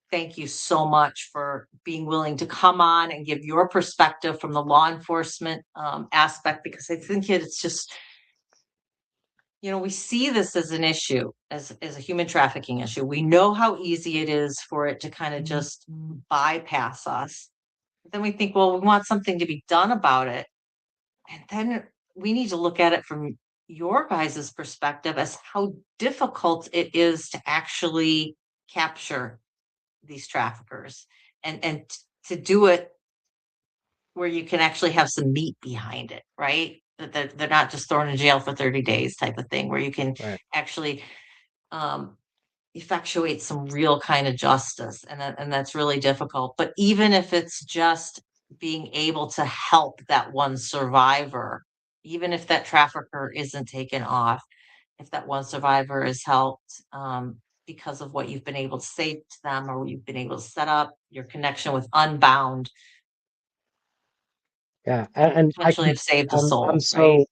thank you so much for being willing to come on and give your perspective from the law enforcement aspect, because I think it's just, we see this as an issue, as a human trafficking issue. We know how easy it is for it to kind of just bypass us. But then we think, well, we want something to be done about it. And then we need to look at it from your guys' perspective as how difficult it is to actually capture these traffickers and to do it where you can actually have some meat behind it, right? That they're not just thrown in jail for 30 days type of thing, where you can Right. actually um, effectuate some real kind of justice. And that's really difficult. But even if it's just being able to help that one survivor, even if that trafficker isn't taken off, if that one survivor is helped because of what you've been able to say to them, or you've been able to set up your connection with Unbound, Yeah, and I potentially can have saved a I'm soul,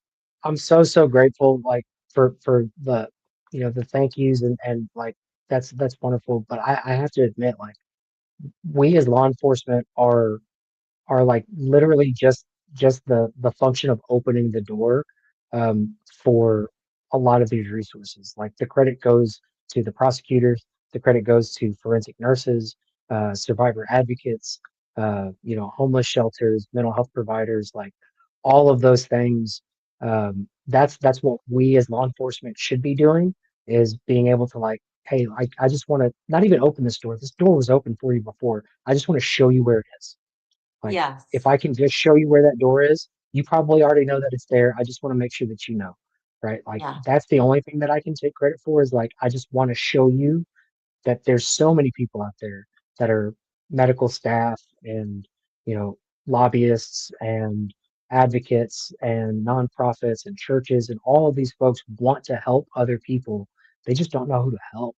right? so grateful, like, for the, the thank yous, and like, that's wonderful. But I have to admit, like, we as law enforcement are like literally just the function of opening the door for a lot of these resources. Like, the credit goes to the prosecutors, the credit goes to forensic nurses, survivor advocates, homeless shelters, mental health providers, like all of those things. That's what we as law enforcement should be doing, is being able to, like, hey, I just want to not even open this door. This door was open for you before. I just want to show you where it is. Like, if Yes. I can just show you where that door is, you probably already know that it's there. I just want to make sure that you know, right? Like, Yeah. that's the only thing that I can take credit for, is like, I just want to show you that there's so many people out there that are medical staff and, lobbyists and advocates and nonprofits and churches, and all of these folks want to help other people. They just don't know who to help.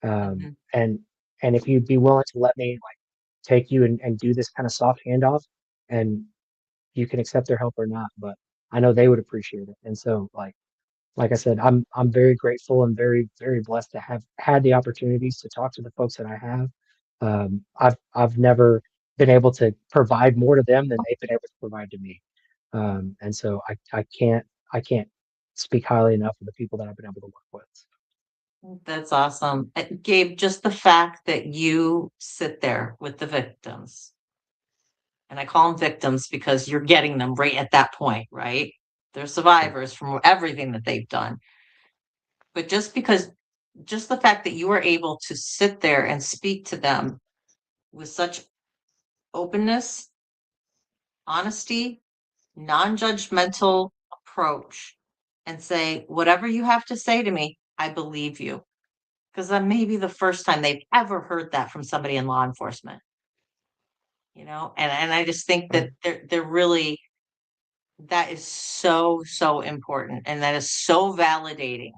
Um, Mhm. and and if you'd be willing to let me, like, take you and do this kind of soft handoff, and you can accept their help or not, but I know they would appreciate it. And so, like I said, I'm very grateful and very, very blessed to have had the opportunities to talk to the folks that I have. I've never been able to provide more to them than they've been able to provide to me. And so I can't speak highly enough of the people that I've been able to work with. That's awesome. Gabe, just the fact that you sit there with the victims, and I call them victims because you're getting them right at that point, right? They're Right. survivors from everything that they've done. But just the fact that you were able to sit there and speak to them with such openness, honesty, non-judgmental approach, and say, whatever you have to say to me, I believe you. Because that may be the first time they've ever heard that from somebody in law enforcement, and I just think Right. that they're really, that is so, so important, and that is so validating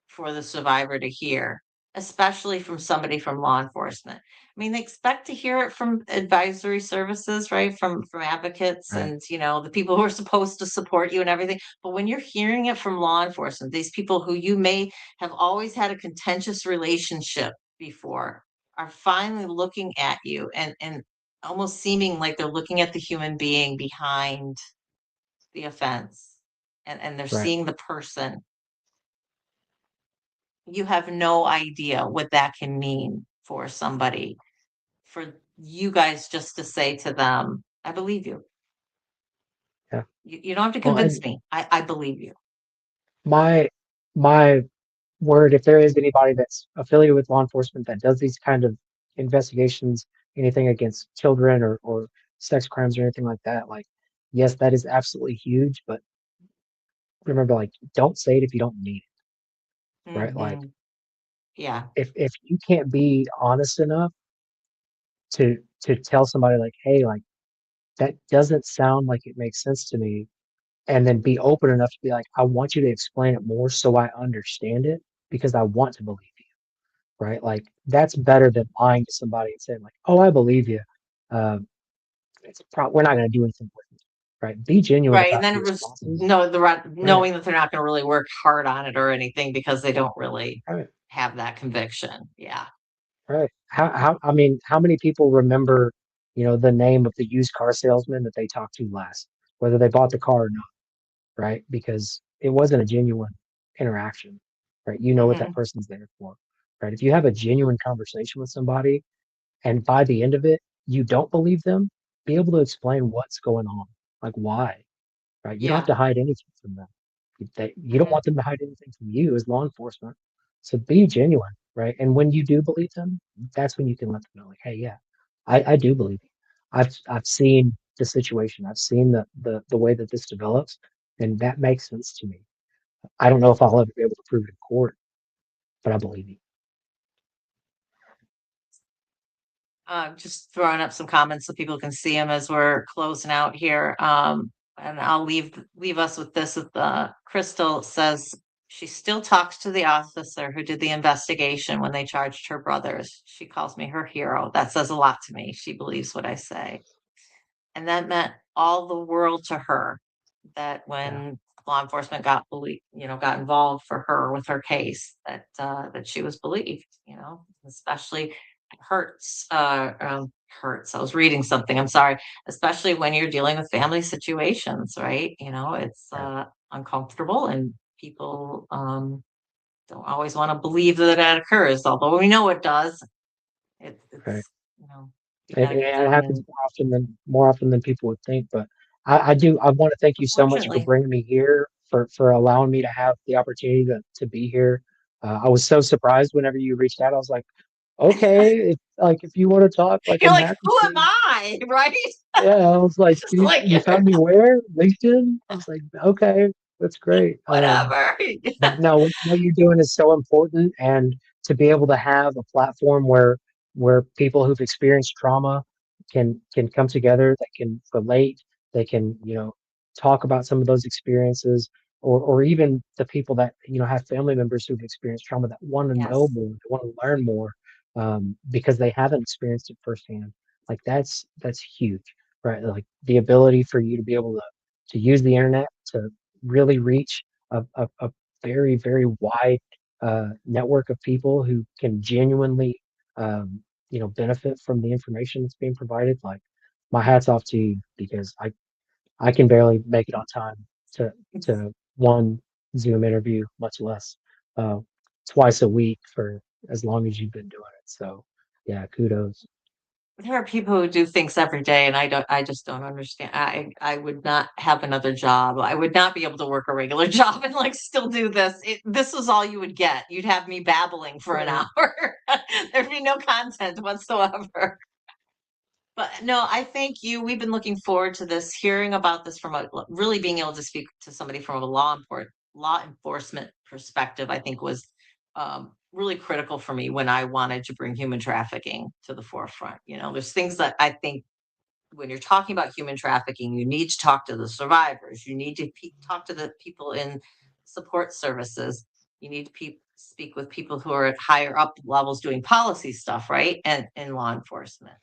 for the survivor to hear, especially from somebody from law enforcement. I mean, they expect to hear it from advisory services, right? From advocates Right. and, the people who are supposed to support you and everything. But when you're hearing it from law enforcement, these people who you may have always had a contentious relationship before are finally looking at you and almost seeming like they're looking at the human being behind the offense, and they're Right. seeing the person. You have no idea what that can mean for somebody, for you guys just to say to them, I believe you. Yeah. You don't have to Well, convince and me. I believe you. my word, if there is anybody that's affiliated with law enforcement that does these kind of investigations, anything against children or sex crimes or anything like that, like, yes, that is absolutely huge. But remember, like, don't say it if you don't mean it, right? Like, Hmm. Yeah. if you can't be honest enough to tell somebody, like, hey, like, that doesn't sound like it makes sense to me, and then be open enough to be like, I want you to explain it more so I understand it because I want to believe you, right? Like that's better than lying to somebody and saying like, oh, I believe you. Um, we're not going to do anything with it, right? Be genuine Right. And about then your it was responses. Right, knowing that they're not going to really work hard on it or anything because they don't really right, have that conviction. Yeah. right. I mean, how many people remember, the name of the used car salesman that they talked to last, whether they bought the car or not, right? Because it wasn't a genuine interaction, right? You know what that Hmm. person's there for, right? If you have a genuine conversation with somebody and by the end of it, you don't believe them, be able to explain what's going on, like why, right? You don't have Yeah. to hide anything from them. You don't Hmm. want them to hide anything from you as law enforcement. So be genuine, right? And when you do believe them, that's when you can let them know, like, hey, yeah, I do believe you. I've seen the situation. I've seen the way that this develops, and that makes sense to me. I don't know if I'll ever be able to prove it in court, but I believe you. Just throwing up some comments so people can see them as we're closing out here. And I'll leave us with this. Crystal says she still talks to the officer who did the investigation when they charged her brothers. She calls me her hero. That says a lot to me. She believes what I say. And that meant all the world to her, that Yeah, when law enforcement got involved for her with her case, that she was believed, especially hurts. I was reading something, I'm sorry, especially when you're dealing with family situations, right? It's yeah, uncomfortable, and people don't always want to believe that that occurs, although we know it does. right. It's, you And got to and get it down happens and more often than people would think, but I wanna thank you so much for unfortunately. bringing me here, for allowing me to have the opportunity to be here. I was so surprised whenever you reached out. I was like, "Okay, if you wanna talk, like, You're I'm like, happy who am to." I? Right? Yeah, I was like, Just "You like, found me where? LinkedIn?" I was like, "Okay, that's great." whatever. But no, what you're doing is so important, and to be able to have a platform where people who've experienced trauma can come together, that can relate, they can, talk about some of those experiences, or even the people that, have family members who've experienced trauma that want to know Yes. more, they want to learn more, because they haven't experienced it firsthand. Like that's huge, right? Like the ability for you to be able to use the internet to really reach a very, very wide network of people who can genuinely, benefit from the information that's being provided. Like, my hat's off to you because I can barely make it on time to one Zoom interview, much less uh, twice a week for as long as you've been doing it. So, yeah, kudos. There are people who do things every day, and I just don't understand. I would not have another job. I would not be able to work a regular job and like still do this. This was all you would get. You'd have me babbling for an Right. hour. There'd be no content whatsoever. But no, I thank you. We've been looking forward to this, hearing about this from really being able to speak to somebody from a law enforcement perspective. I think was really critical for me when I wanted to bring human trafficking to the forefront. There's things that I think when you're talking about human trafficking, you need to talk to the survivors. You need to talk to the people in support services. You need to speak with people who are at higher up levels doing policy stuff, right? And in law enforcement,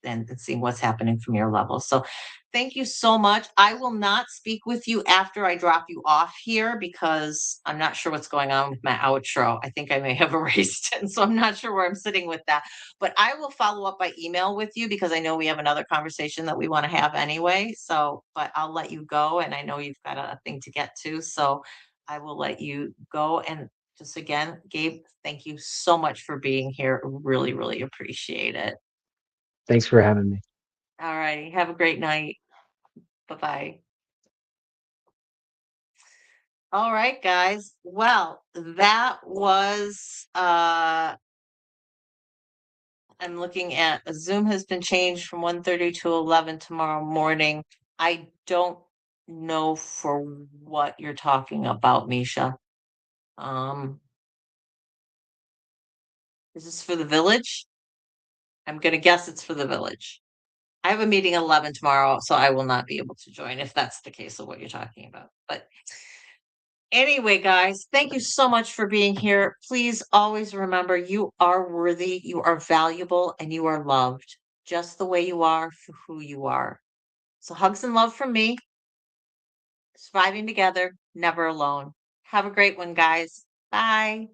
and seeing what's happening from your level. So thank you so much. I will not speak with you after I drop you off here because I'm not sure what's going on with my outro. I think I may have erased it. So I'm not sure where I'm sitting with that. But I will follow up by email with you because I know we have another conversation that we want to have anyway. So, but I'll let you go. And I know you've got a thing to get to. So I will let you go. And just again, Gabe, thank you so much for being here. Really, really appreciate it. Thanks for having me. All righty. Have a great night. Bye bye. All right, guys. Well, that was I'm looking at Zoom has been changed from 1:30 to 11 tomorrow morning. I don't know for what you're talking about, Misha. Um, is this for the village? I'm gonna guess it's for the village. I have a meeting at 11 tomorrow, so I will not be able to join if that's the case of what you're talking about. But anyway, guys, thank you so much for being here. Please always remember you are worthy, you are valuable, and you are loved just the way you are for who you are. So, hugs and love from me. Surviving together, never alone. Have a great one, guys. Bye.